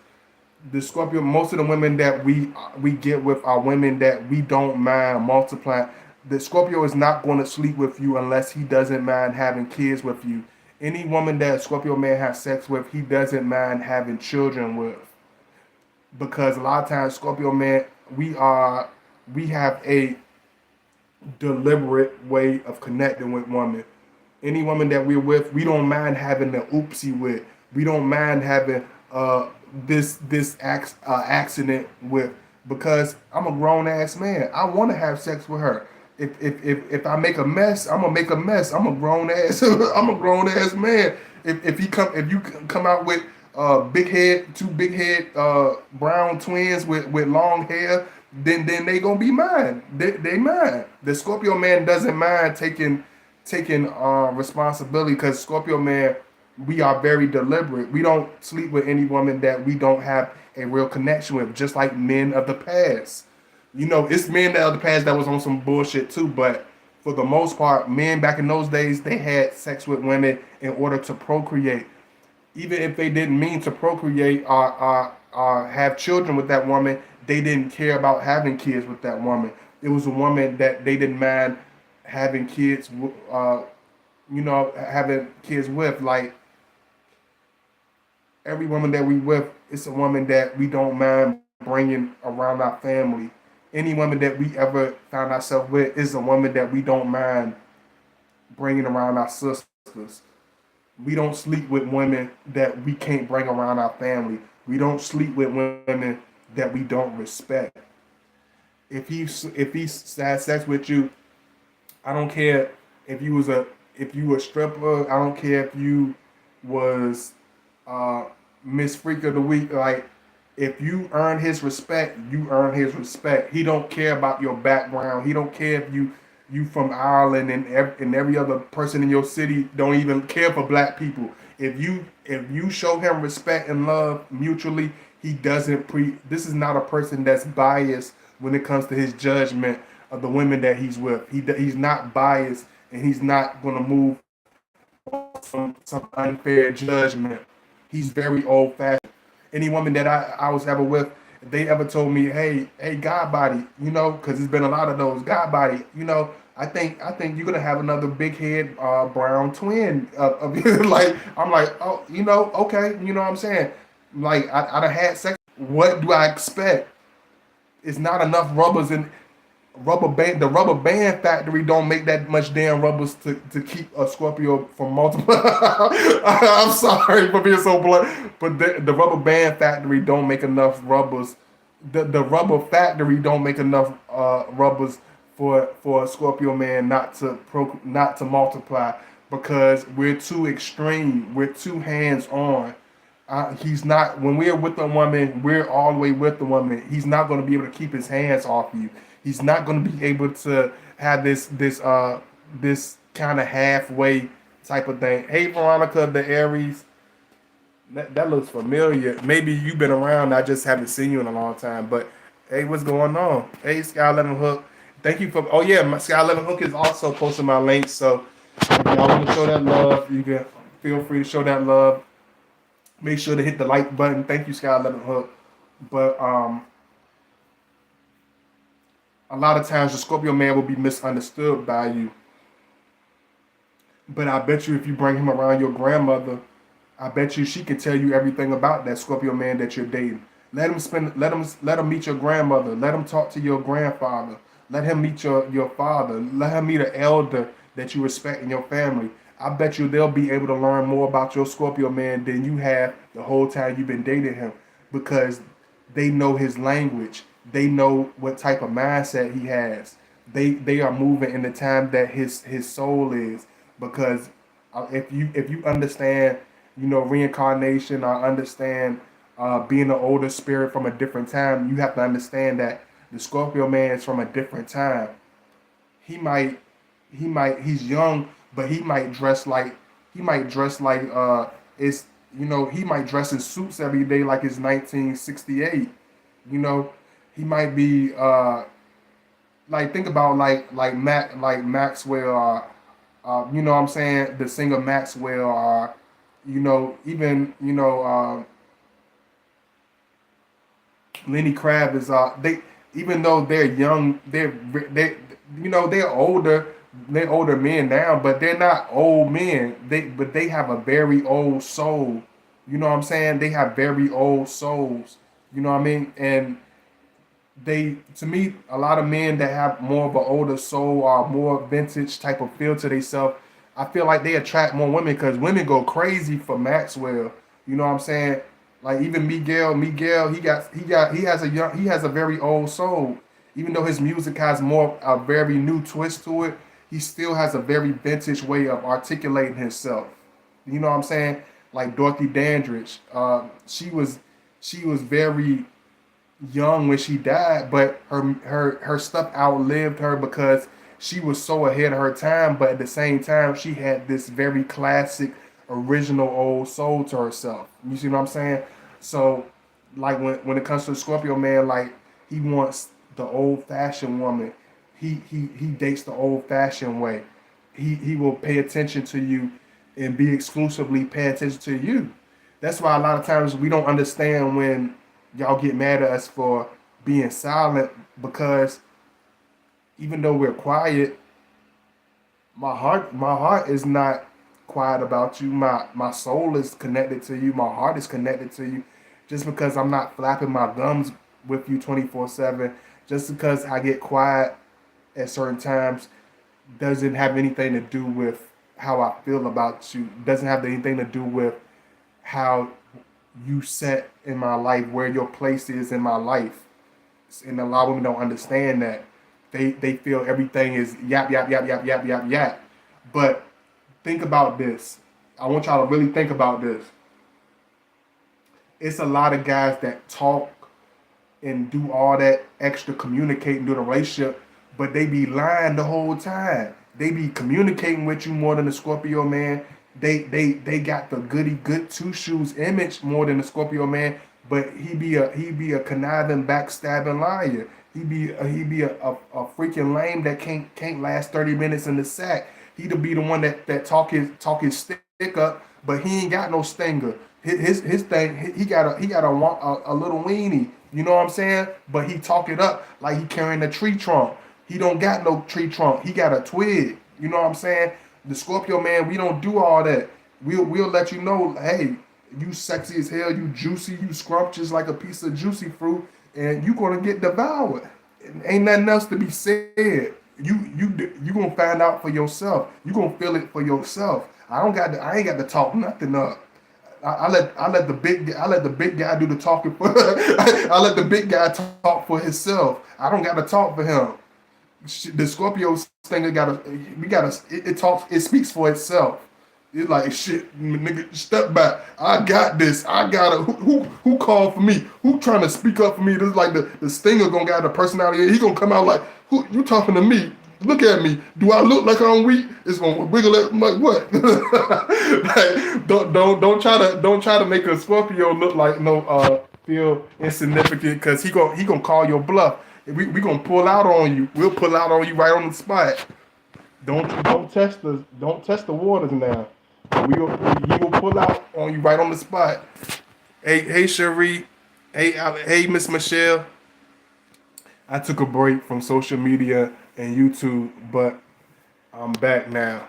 the Scorpio, most of the women that we get with are women that we don't mind multiplying. The Scorpio is not going to sleep with you unless he doesn't mind having kids with you. Any woman that Scorpio man has sex with, he doesn't mind having children with. Because a lot of times Scorpio man, we have a deliberate way of connecting with women. Any woman that we're with, we don't mind having an oopsie with. We don't mind having this accident with because I'm a grown ass man. I want to have sex with her. If I make a mess, I'm gonna make a mess. I'm a grown ass. I'm a grown ass man. If you come out with two big head brown twins with long hair, then they gonna be mine. They mine. The Scorpio man doesn't mind taking responsibility because Scorpio man, we are very deliberate. We don't sleep with any woman that we don't have a real connection with, just like men of the past. You know, it's men of the past that was on some bullshit too, but for the most part, men back in those days, they had sex with women in order to procreate. Even if they didn't mean to procreate or have children with that woman, they didn't care about having kids with that woman. It was a woman that they didn't mind having kids, having kids with. Like every woman that we with, it's a woman that we don't mind bringing around our family. Any woman that we ever found ourselves with is a woman that we don't mind bringing around our sisters. We don't sleep with women that we can't bring around our family. We don't sleep with women that we don't respect. If he had sex with you, I don't care if you a stripper. I don't care if you was Miss Freak of the Week. Like if you earn his respect, you earn his respect. He don't care about your background. He don't care if you from Ireland and every other person in your city don't even care for black people. If you show him respect and love mutually, he doesn't this is not a person that's biased when it comes to his judgment of the women that he's with. He's not biased and he's not going to move from some unfair judgment. He's very old fashioned. Any woman that I was ever with, if they ever told me, hey, God body, because there's been a lot of those God body, I think you're gonna have another big head brown twin of like I'm like, oh, okay, you know what I'm saying? Like I done had sex. What do I expect? It's not enough rubbers in. the rubber band factory don't make that much damn rubbers to keep a Scorpio from multiple. I'm sorry for being so blunt, but the rubber band factory don't make enough rubbers. The rubber factory don't make enough rubbers for a Scorpio man not to multiply because we're too extreme. We're too hands on. He's not when we're with the woman, we're all the way with the woman. He's not going to be able to keep his hands off you. He's not going to be able to have this kind of halfway type of thing. Hey Veronica, the Aries, that looks familiar. Maybe you've been around. I just haven't seen you in a long time. But hey, what's going on? Hey, Sky 11 Hook. Thank you for. Oh yeah, my Sky 11 Hook is also posting my links. So if y'all want to show that love, you can feel free to show that love. Make sure to hit the like button. Thank you, Sky 11 Hook. But a lot of times the Scorpio man will be misunderstood by you. But I bet you if you bring him around your grandmother, I bet you she can tell you everything about that Scorpio man that you're dating. Let him meet your grandmother. Let him talk to your grandfather. Let him meet your father. Let him meet an elder that you respect in your family. I bet you they'll be able to learn more about your Scorpio man than you have the whole time you've been dating him because they know his language. They know what type of mindset he has. They are moving in the time that his soul is because if you understand reincarnation or understand being an older spirit from a different time, you have to understand that the Scorpio man is from a different time. He's young, but he might dress like it's he might dress in suits every day like it's 1968. He might be like think about like Maxwell what I'm saying, the singer Maxwell even Lenny Kravitz they even though they're young they're older men now, but they're not old men. They have a very old soul. You know what I'm saying? They have very old souls. You know what I mean? And to me, a lot of men that have more of an older soul or more vintage type of feel to themselves, I feel like they attract more women because women go crazy for Maxwell. You know what I'm saying? Like even Miguel, he has a very old soul. Even though his music has a very new twist to it, he still has a very vintage way of articulating himself. You know what I'm saying? Like Dorothy Dandridge, she was very young when she died, but her stuff outlived her because she was so ahead of her time. But at the same time, she had this very classic, original old soul to herself. You see what I'm saying? So, like when it comes to the Scorpio man, like he wants the old fashioned woman. He dates the old fashioned way. He will pay attention to you and be exclusively pay attention to you. That's why a lot of times we don't understand when y'all get mad at us for being silent because even though we're quiet, my heart is not quiet about you. My soul is connected to you. My heart is connected to you. Just because I'm not flapping my gums with you 24/7, just because I get quiet at certain times doesn't have anything to do with how I feel about you. Doesn't have anything to do with how you set in my life, where your place is in my life. And a lot of women don't understand that. They feel everything is yap, yap, yap, yap, yap, yap, yap. But think about this. I want y'all to really think about this. It's a lot of guys that talk and do all that extra communicating through the relationship, but they be lying the whole time. They be communicating with you more than the Scorpio man. They got the good two shoes image more than the Scorpio man, but he be a conniving, backstabbing liar. He be a freaking lame that can't last 30 minutes in the sack. He'd be the one that talk his stick up, but he ain't got no stinger. His thing, he got a little weenie. You know what I'm saying? But he talk it up like he carrying a tree trunk. He don't got no tree trunk. He got a twig. You know what I'm saying? The Scorpio man, we don't do all that. We'll let you know, hey, you sexy as hell, you juicy, you scrumptious like a piece of juicy fruit, and you gonna get devoured. Ain't nothing else to be said. You gonna find out for yourself. You gonna feel it for yourself. I ain't got to talk nothing up. I let the big guy do the talking for. I let the big guy talk for himself. I don't got to talk for him. The Scorpio thing it talks, it speaks for itself. It's like shit, nigga, step back. I got this. I got it. Who called for me? Who trying to speak up for me? This is like the Stinger gonna got the personality. He gonna come out like, who you talking to me? Look at me. Do I look like I'm weak? It's gonna wiggle it like what? Like, don't try to make a Scorpio look like no feel insignificant because he gonna call your bluff. We gonna pull out on you. We'll pull out on you right on the spot. Don't test the waters now. He will pull out on you right on the spot. Hey Cherie, hey Miss Michelle. I took a break from social media and YouTube, but I'm back now.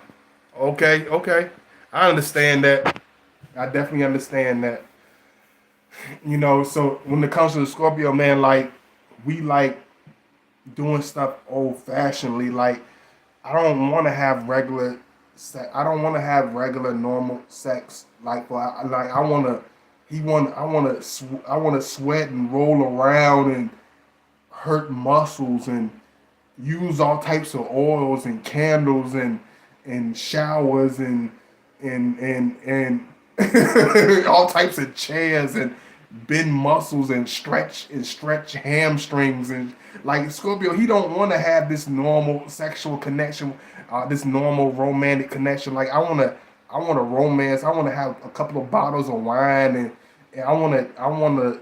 Okay. I understand that. I definitely understand that. So when it comes to the Scorpio man, like we like doing stuff old fashionedly. Like I don't want to have regular sex. I don't want to have regular normal sex. Like I want to. I want to sweat and roll around and hurt muscles and use all types of oils and candles and showers and all types of chairs and bend muscles and stretch hamstrings and like Scorpio, he don't want to have this normal sexual connection, this normal romantic connection. Like I want to romance. I want to have a couple of bottles of wine and I want to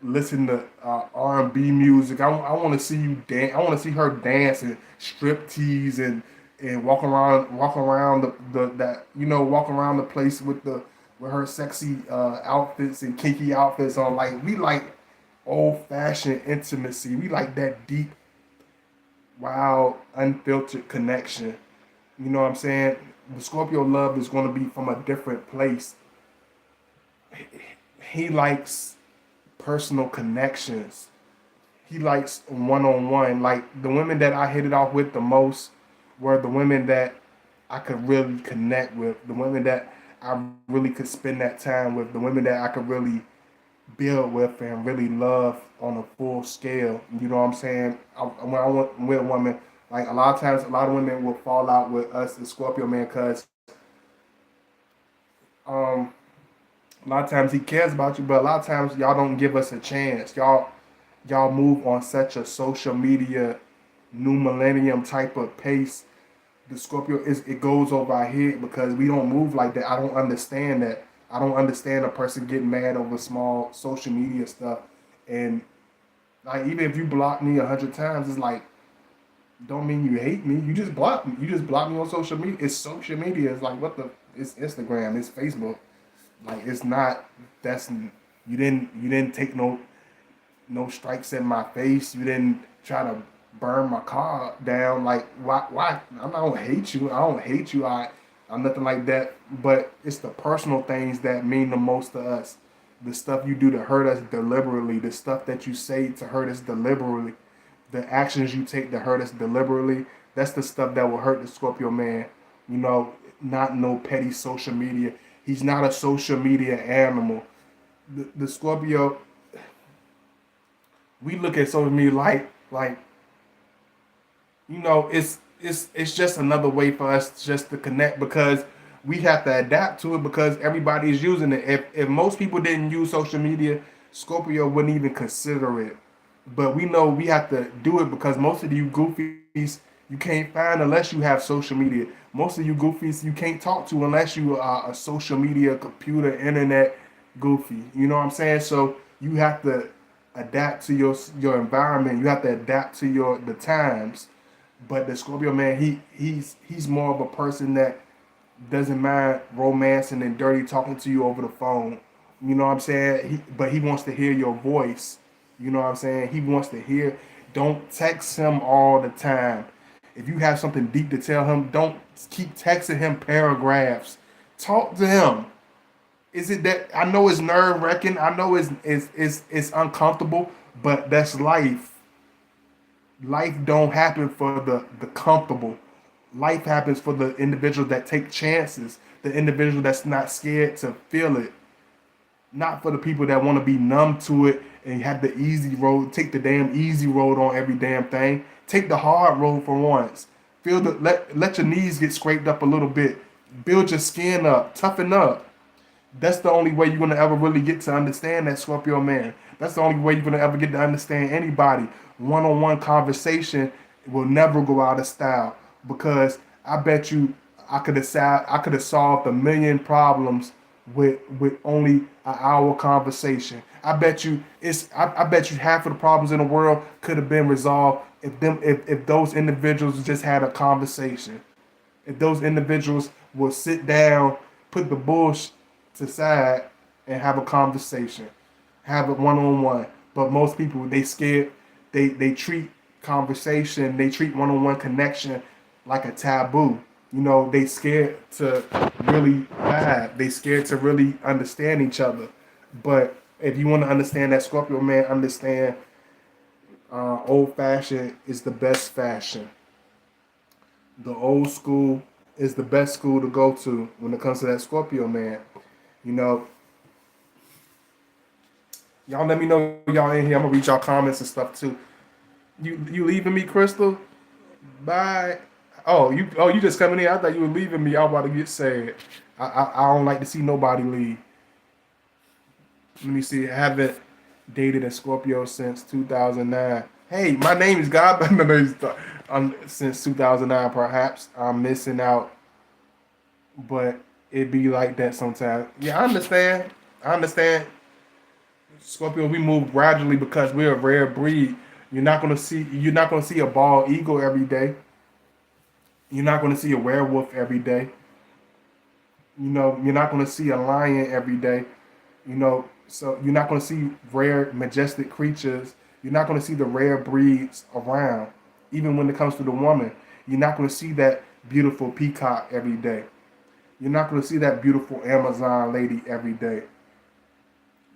listen to R&B music. I want to see you dance. I want to see her dance and strip tease and walk around walk around the place with her sexy outfits and kinky outfits on. Like we like old fashioned intimacy. We like that deep, wild, unfiltered connection. You know what I'm saying? The Scorpio love is going to be from a different place. He likes personal connections. He likes one on one. Like the women that I hit it off with the most were the women that I could really connect with, the women that I really could spend that time with, the women that I could really build with and really love on a full scale. You know what I'm saying? When I went with a woman, like a lot of times, a lot of women will fall out with us, the Scorpio man, because um, a lot of times he cares about you, but a lot of times y'all don't give us a chance. Y'all move on such a social media new millennium type of pace. The Scorpio it goes over our head because we don't move like that. I don't understand that. I don't understand a person getting mad over small social media stuff. And like even if you block me 100 times, it's like don't mean you hate me. You just block me. You just block me on social media. It's social media. It's like it's Instagram. It's Facebook. Like it's not. That's you didn't take no strikes in my face. You didn't try to burn my car down. Like why I don't hate you. I don't hate you. I'm nothing like that. But it's the personal things that mean the most to us. The stuff you do to hurt us deliberately. The stuff that you say to hurt us deliberately. The actions you take to hurt us deliberately. That's the stuff that will hurt the Scorpio man. Not no petty social media. He's not a social media animal. The Scorpio, we look at social media like it's just another way for us just to connect because we have to adapt to it because everybody is using it. If most people didn't use social media, Scorpio wouldn't even consider it. But we know we have to do it because most of you goofies you can't find unless you have social media. Most of you goofies you can't talk to unless you are a social media, computer, internet goofy. You know what I'm saying? So you have to adapt to your environment. You have to adapt to the times. But the Scorpio man, he's more of a person that doesn't mind romancing and dirty talking to you over the phone. You know what I'm saying? But he wants to hear your voice. You know what I'm saying? He wants to hear. Don't text him all the time. If you have something deep to tell him, don't keep texting him paragraphs. Talk to him. Is it that I know it's nerve wracking? I know it's uncomfortable, but that's life. Life don't happen for the comfortable. Life happens for the individuals that take chances, the individual that's not scared to feel it, not for the people that want to be numb to it and have the easy road, take the damn easy road on every damn thing. Take the hard road for once. Feel the let your knees get scraped up a little bit. Build your skin up, toughen up. That's the only way you're gonna ever really get to understand that Scorpio man. That's the only way you're gonna ever get to understand anybody. One-on-one conversation will never go out of style because I bet you I could have solved a million problems with only an hour conversation. I bet you half of the problems in the world could have been resolved if those individuals just had a conversation. If those individuals will sit down, put the bullshit to side, and have a conversation, have it one on one. But most people they scared. They treat conversation, they treat one on one connection like a taboo. You know, they scared to really vibe. They scared to really understand each other. But if you want to understand that Scorpio man, understand old fashioned is the best fashion. The old school is the best school to go to when it comes to that Scorpio man. You know, y'all let me know y'all in here. I'm gonna read y'all comments and stuff too. You leaving me, Crystal? Bye. You just coming in. I thought you were leaving me. I was about to get sad. I don't like to see nobody leave. Let me see. I haven't dated a Scorpio since 2009. Hey, my name is God. Since 2009, perhaps I'm missing out, but it be like that sometimes. Yeah, I understand. I understand. Scorpio, we move gradually because we're a rare breed. You're not gonna see a bald eagle every day. You're not gonna see a werewolf every day. You know, you're not gonna see a lion every day. You know, so you're not gonna see rare, majestic creatures. You're not gonna see the rare breeds around. Even when it comes to the woman, you're not gonna see that beautiful peacock every day. You're not gonna see that beautiful Amazon lady every day.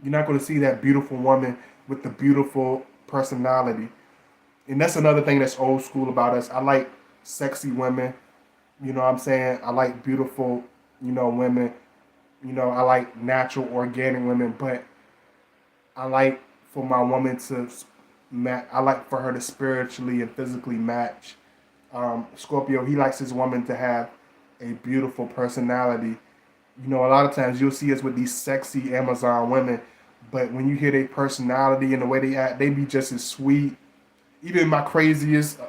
You're not going to see that beautiful woman with the beautiful personality. And that's another thing that's old school about us. I like sexy women. You know what I'm saying? I like beautiful, women. I like natural, organic women. But I like for my woman to, I like for her to spiritually and physically match. Scorpio, he likes his woman to have a beautiful personality. A lot of times you'll see us with these sexy Amazon women, but when you hear their personality and the way they act, they be just as sweet. Even my craziest,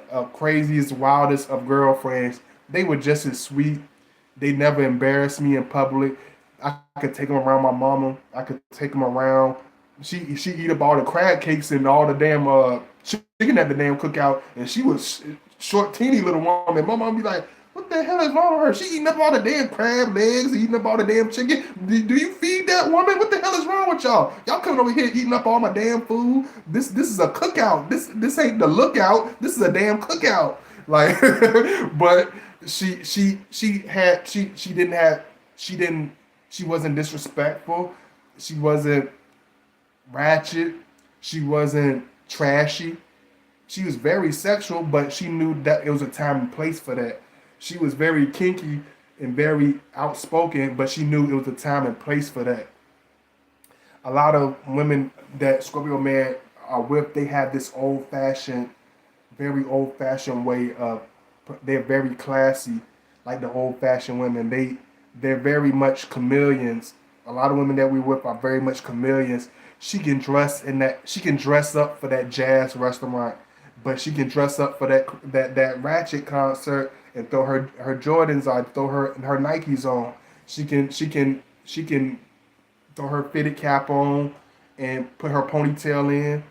wildest of girlfriends, they were just as sweet. They never embarrassed me in public. I could take them around my mama. I could take them around. She eat up all the crab cakes and all the damn chicken at the damn cookout, and she was short, teeny little woman. My mom be like, what the hell is wrong with her? She eating up all the damn crab legs, eating up all the damn chicken. Do you feed that woman? What the hell is wrong with y'all? Y'all coming over here eating up all my damn food. This is a cookout. This ain't the lookout. This is a damn cookout. Like, but she wasn't disrespectful. She wasn't ratchet. She wasn't trashy. She was very sexual, but she knew that it was a time and place for that. She was very kinky and very outspoken, but she knew it was a time and place for that. A lot of women that Scorpio man are with, they have this very old-fashioned way of, they're very classy, like the old-fashioned women. They're very much chameleons. A lot of women that we with are very much chameleons. She can dress up for that jazz restaurant, but she can dress up for that ratchet concert and throw her Jordans on, throw her Nikes on. She can throw her fitted cap on and put her ponytail in,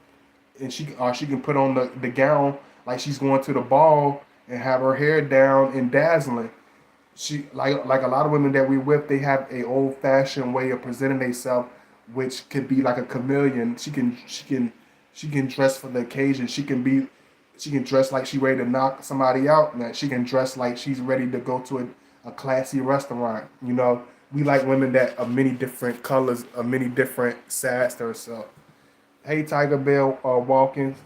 and she can put on the gown like she's going to the ball and have her hair down and dazzling. She like a lot of women that we with, they have a old fashioned way of presenting themselves, which could be like a chameleon. She can dress for the occasion. She can dress like she's ready to knock somebody out. And she can dress like she's ready to go to a classy restaurant. We like women that are many different colors, of many different sides to herself. Hey, Tiger Bell Walkins.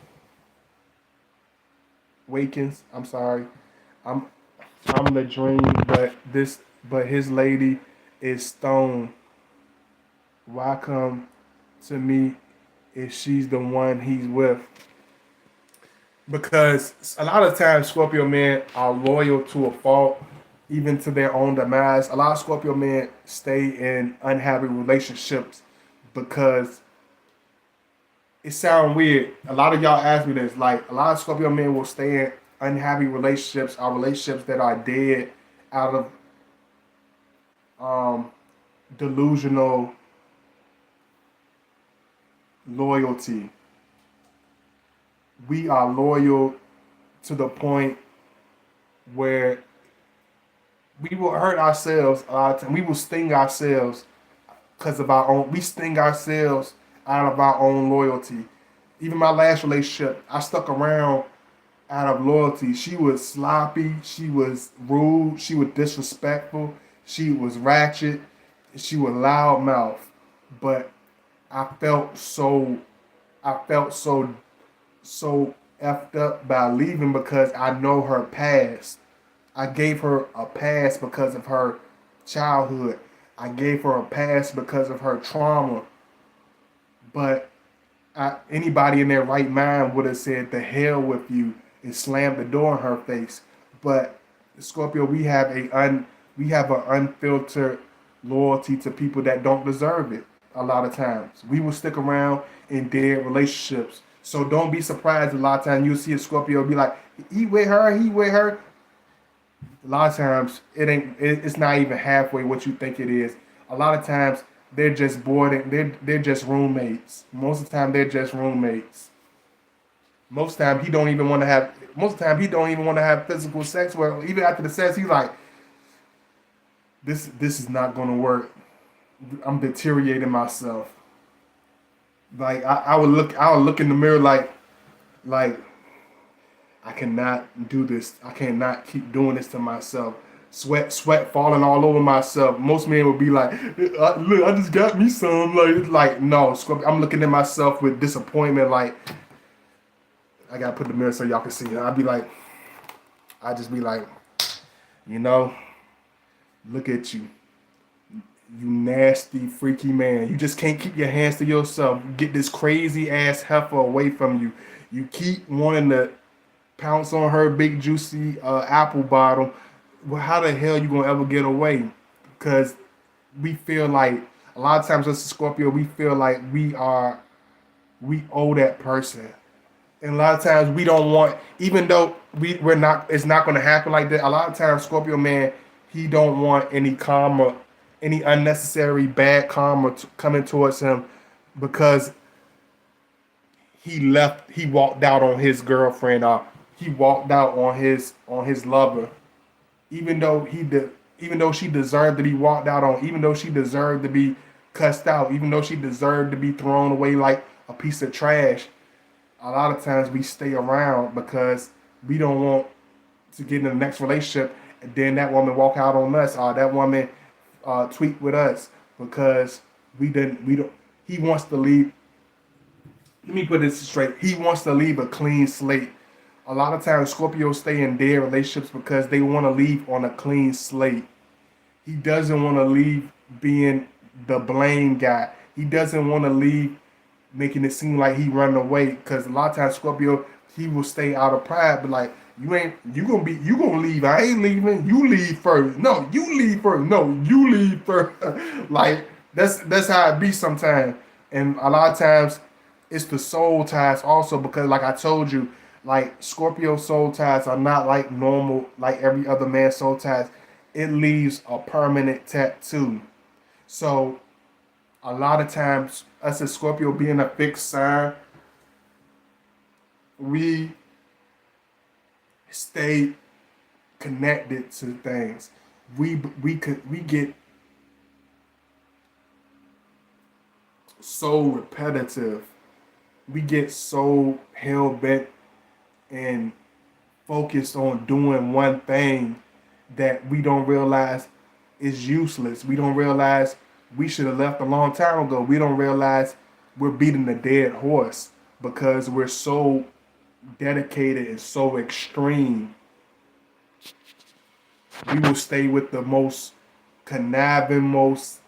wakens. I'm sorry. I'm I'm the dream, but his lady is stone. Why come to me if she's the one he's with? Because a lot of times Scorpio men are loyal to a fault, even to their own demise. A lot of Scorpio men stay in unhappy relationships because it sounds weird. A lot of y'all ask me this. Like a lot of Scorpio men will stay in unhappy relationships or relationships that are dead out of um, delusional loyalty. We are loyal to the point where we will hurt ourselves a lot of time. We will sting ourselves because of our own. We sting ourselves out of our own loyalty. Even my last relationship, I stuck around out of loyalty. She was sloppy. She was rude. She was disrespectful. She was ratchet. She was loudmouth. But I felt so. I felt so effed up by leaving because I know her past. I gave her a pass because of her childhood. I gave her a pass because of her trauma. But anybody in their right mind would have said, "The hell with you," and slammed the door in her face. But Scorpio, we have an unfiltered loyalty to people that don't deserve it. A lot of times, we will stick around in dead relationships. So don't be surprised. A lot of times you'll see a Scorpio be like, "He with her, he with her." A lot of times it ain't. It's not even halfway what you think it is. A lot of times they're just boarding. They're just roommates. Most of the time they're just roommates. Most of the time he don't even want to have. Most of the time he don't even want to have physical sex. Well, even after the sex, he's like, this is not gonna work. I'm deteriorating myself. Like I would look in the mirror like I cannot do this. I cannot keep doing this to myself. Sweat falling all over myself. Most men would be like, "Look, I just got me some." Like no, I'm looking at myself with disappointment. Like I gotta put the mirror so y'all can see it. I just be like, you know, look at you, you nasty, freaky man. You just can't keep your hands to yourself. Get this crazy ass heifer away from you. You keep wanting to pounce on her big juicy apple bottom. Well, how the hell you gonna ever get away? Because we feel like a lot of times as a Scorpio, we feel like we owe that person, and a lot of times we don't want, even though we're not. It's not gonna happen like that. A lot of times, Scorpio man, he don't want any karma, any unnecessary bad karma coming towards him, because he walked out on his girlfriend, or he walked out on his lover, even though even though she deserved to be walked out on, even though she deserved to be cussed out, even though she deserved to be thrown away like a piece of trash. A lot of times we stay around because we don't want to get in the next relationship, and then that woman walk out on us, or that woman tweet with us because we don't. He wants to leave. Let me put this straight. He wants to leave a clean slate. A lot of times Scorpios stay in their relationships because they want to leave on a clean slate. He doesn't want to leave being the blame guy. He doesn't want to leave making it seem like he running away, because a lot of times Scorpio, he will stay out of pride, but like, you gonna leave. I ain't leaving. You leave first. No, you leave first. No, you leave first. Like that's how it be sometimes. And a lot of times it's the soul ties also, because like I told you, like Scorpio soul ties are not like normal, like every other man's soul ties. It leaves a permanent tattoo. So a lot of times, us as Scorpio being a fixed sign, we stay connected to things. We get so repetitive. We get so hell bent and focused on doing one thing that we don't realize is useless. We don't realize we should have left a long time ago. We don't realize we're beating a dead horse because dedicated and so extreme, we will stay with the most conniving, most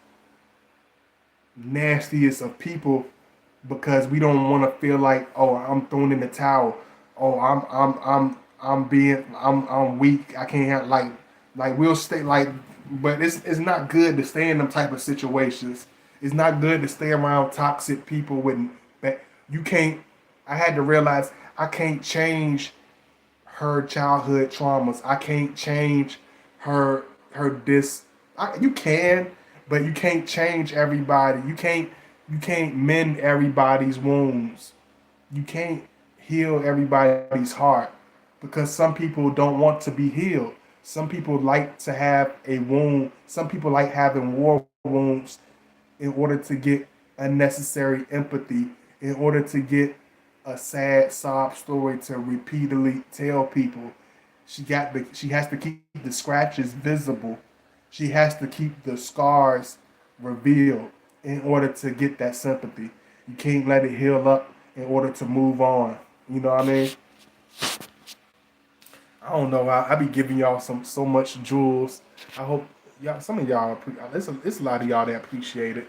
nastiest of people because we don't want to feel like, oh, I'm thrown in the towel. Oh, I'm weak. I can't have like we'll stay like, but it's not good to stay in them type of situations. It's not good to stay around toxic people with that you can't. I had to realize I can't change her childhood traumas. I can't change her dis. You can, but you can't change everybody. You can't mend everybody's wounds. You can't heal everybody's heart because some people don't want to be healed. Some people like to have a wound. Some people like having war wounds in order to get unnecessary empathy, in order to get a sad sob story to repeatedly tell people. She has to keep the scratches visible. She has to keep the scars revealed in order to get that sympathy. You can't let it heal up in order to move on. You know what I mean? I don't know. I be giving y'all so much jewels. I hope y'all, some of y'all, it's a lot of y'all that appreciate it.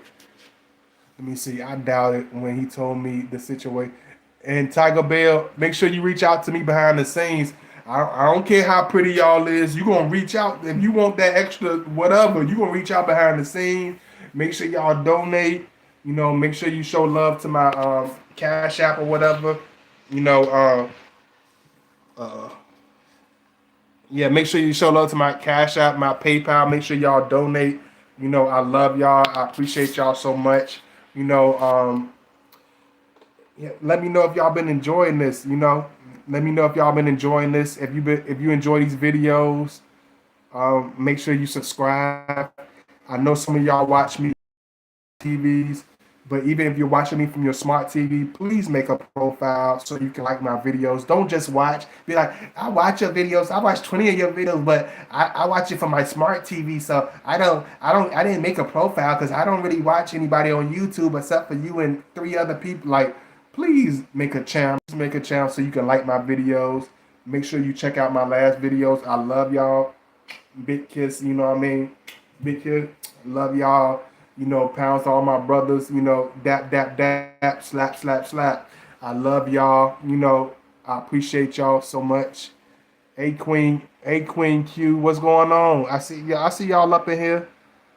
Let me see. I doubt it when he told me the situation. And Tiger Bell, make sure you reach out to me behind the scenes. I don't care how pretty y'all is. You gonna reach out if you want that extra whatever. You gonna reach out behind the scenes. Make sure y'all donate. You know, make sure you show love to my Cash App or whatever. You know, uh, yeah. Make sure you show love to my Cash App, my PayPal. Make sure y'all donate. You know, I love y'all. I appreciate y'all so much. You know, yeah, let me know if y'all been enjoying this. You know, let me know if y'all been enjoying this. If you enjoy these videos, make sure you subscribe. I know some of y'all watch me TVs, but even if you're watching me from your smart TV, please make a profile so you can like my videos. Don't just watch. Be like, I watch your videos. I watch 20 of your videos, but I watch it from my smart TV, so I didn't make a profile because I don't really watch anybody on YouTube except for you and three other people. Like, please make a channel. Make a channel so you can like my videos. Make sure you check out my last videos. I love y'all. Big kiss, you know what I mean? Big kiss. Love y'all. You know, pounds to all my brothers, you know, dap, dap, dap, slap, slap, slap. I love y'all. You know, I appreciate y'all so much. Hey Queen Q, what's going on? I see y'all up in here.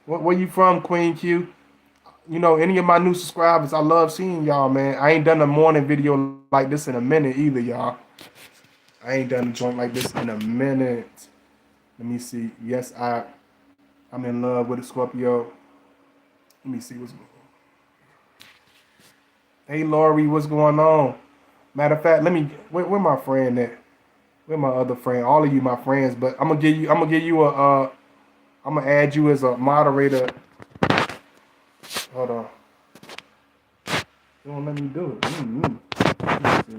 Where you from, Queen Q? You know, any of my new subscribers, I love seeing y'all, man. I ain't done a morning video like this in a minute either, y'all. I ain't done a joint like this in a minute. Let me see. Yes, I'm in love with a Scorpio. Let me see what's going on. Hey Lori, what's going on? Matter of fact, where my friend at? Where my other friend? All of you my friends, but I'm gonna give you I'm gonna add you as a moderator. Hold on. You won't let me do it. Let me see.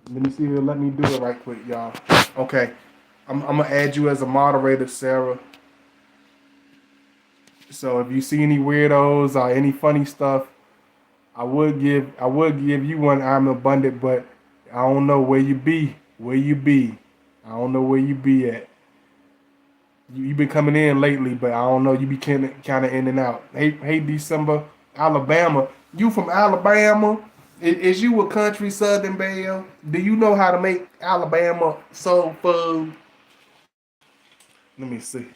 Let me see if it'll let me do it right quick, y'all. Okay. I'm gonna add you as a moderator, Sarah. So if you see any weirdos or any funny stuff, I would give you one. I'm abundant, but I don't know where you be. Where you be? I don't know where you be at. You been coming in lately, but I don't know. You be kind of in and out. Hey, December, Alabama. You from Alabama? Is you a country Southern belle? Do you know how to make Alabama soul food? Let me see.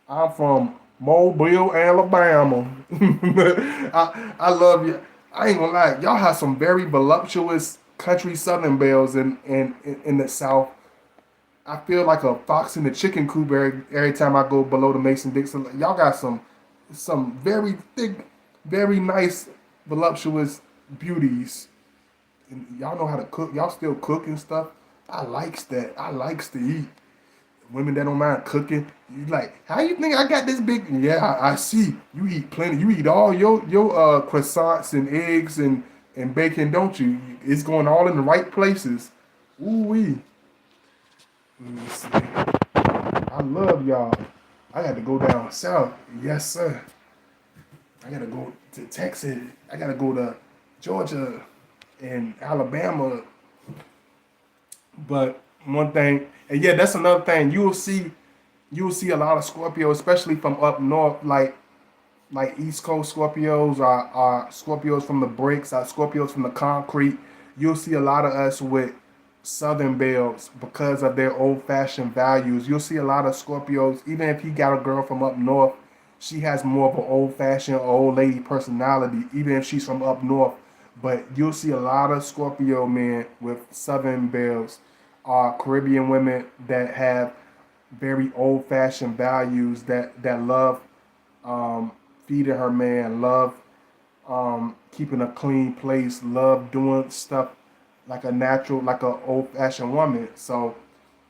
I'm from Mobile, Alabama. I love you. I ain't gonna lie, y'all have some very voluptuous country Southern belles in the South. I feel like a fox in the chicken coop every time I go below the Mason Dixon. Y'all got some very thick, very nice, voluptuous beauties. And y'all know how to cook. Y'all still cook and stuff. I likes that. I likes to eat. Women that don't mind cooking. You like, how you think I got this big? Yeah, I see. You eat plenty. You eat all your croissants and eggs and bacon, don't you? It's going all in the right places. Ooh wee. Let me see. I love y'all. I got to go down south. Yes, sir. I gotta go to Texas. I gotta go to Georgia and Alabama. But one thing, and yeah, that's another thing. You'll see a lot of Scorpio, especially from up north, like East Coast Scorpios are Scorpios from the bricks, are Scorpios from the concrete. You'll see a lot of us with Southern Bells because of their old fashioned values. You'll see a lot of Scorpios, even if he got a girl from up north, she has more of an old fashioned old lady personality, even if she's from up north. But you'll see a lot of Scorpio men with Southern Bells, Caribbean women that have very old fashioned values that love um, feeding her man, love keeping a clean place, love doing stuff like a natural, like a old fashioned woman. So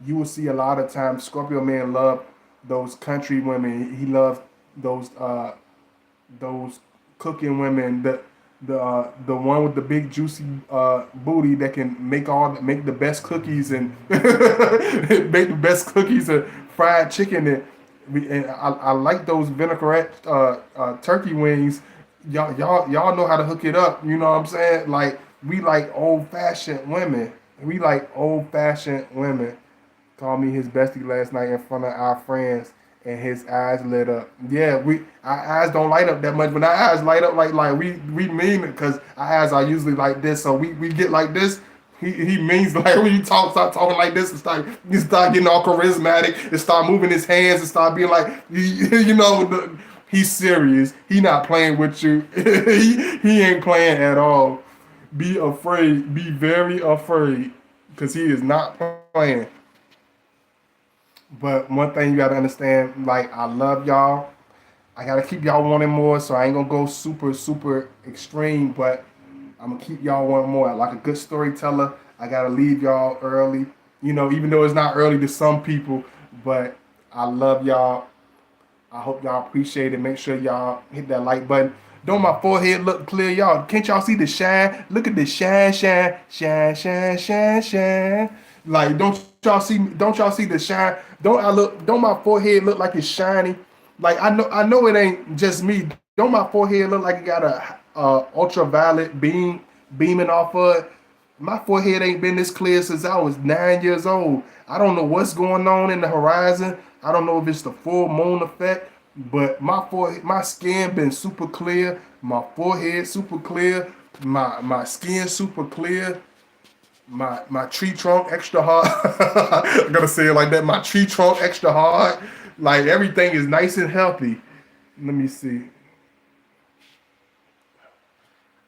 you will see a lot of times Scorpio men love those country women. He loves those those cooking women. The one with the big juicy booty that can make the best cookies and make the best cookies and fried chicken and I like those vinaigrette turkey wings. Y'all know how to hook it up. You know what I'm saying? Like we like old fashioned women. We like old fashioned women. Called me his bestie last night in front of our friends, and his eyes lit up. Yeah, our eyes don't light up that much, but our eyes light up like we mean it because our eyes are usually like this. So we get like this. He means like when you start talking like this, and you start getting all charismatic, and start moving his hands, and start being like, he's serious. He not playing with you. He ain't playing at all. Be afraid. Be very afraid, because he is not playing. But one thing you gotta understand, like I love y'all. I gotta keep y'all wanting more, so I ain't gonna go super, super extreme, but I'm gonna keep y'all wanting more. Like a good storyteller, I gotta leave y'all early. Even though it's not early to some people, but I love y'all. I hope y'all appreciate it. Make sure y'all hit that like button. Don't my forehead look clear, y'all? Can't y'all see the shine? Look at the shine, shine, shine, shine, shine, shine. Like, don't y'all see the shine? Don't my forehead look like it's shiny? Like I know it ain't just me. Don't my forehead look like it got a ultraviolet beaming off of it? My forehead ain't been this clear since I was 9 years old. I don't know what's going on in the horizon. I don't know if it's the full moon effect, but my skin been super clear. My forehead super clear. My skin super clear. My tree trunk extra hard. I'm gonna say it like that. My tree trunk extra hard. Like everything is nice and healthy. Let me see.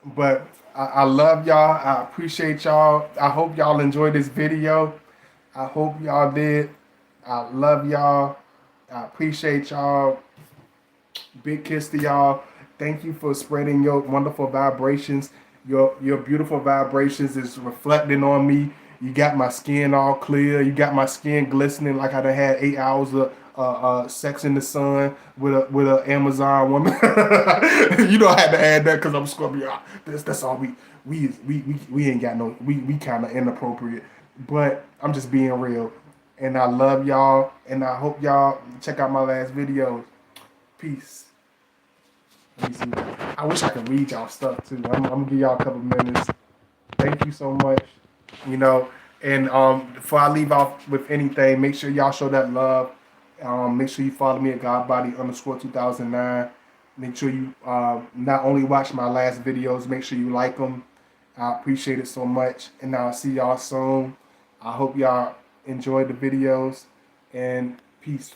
But I love y'all. I appreciate y'all. I hope y'all enjoyed this video. I hope y'all did. I love y'all. I appreciate y'all. Big kiss to y'all. Thank you for spreading your wonderful vibrations. Your beautiful vibrations is reflecting on me. You got my skin all clear. You got my skin glistening like I done had 8 hours of sex in the sun with a Amazon woman. I had to add that because I'm Scorpio. That's all we ain't got no we kind of inappropriate, but I'm just being real. And I love y'all, and I hope y'all check out my last videos. Peace. Let me see. I wish I could read y'all stuff too. I'm gonna give y'all a couple minutes. Thank you so much. You know, and before I leave off with anything, make sure y'all show that love. Make sure you follow me at Godbody_2009. Make sure you not only watch my last videos, make sure you like them. I appreciate it so much, and I'll see y'all soon. I hope y'all enjoyed the videos, and peace.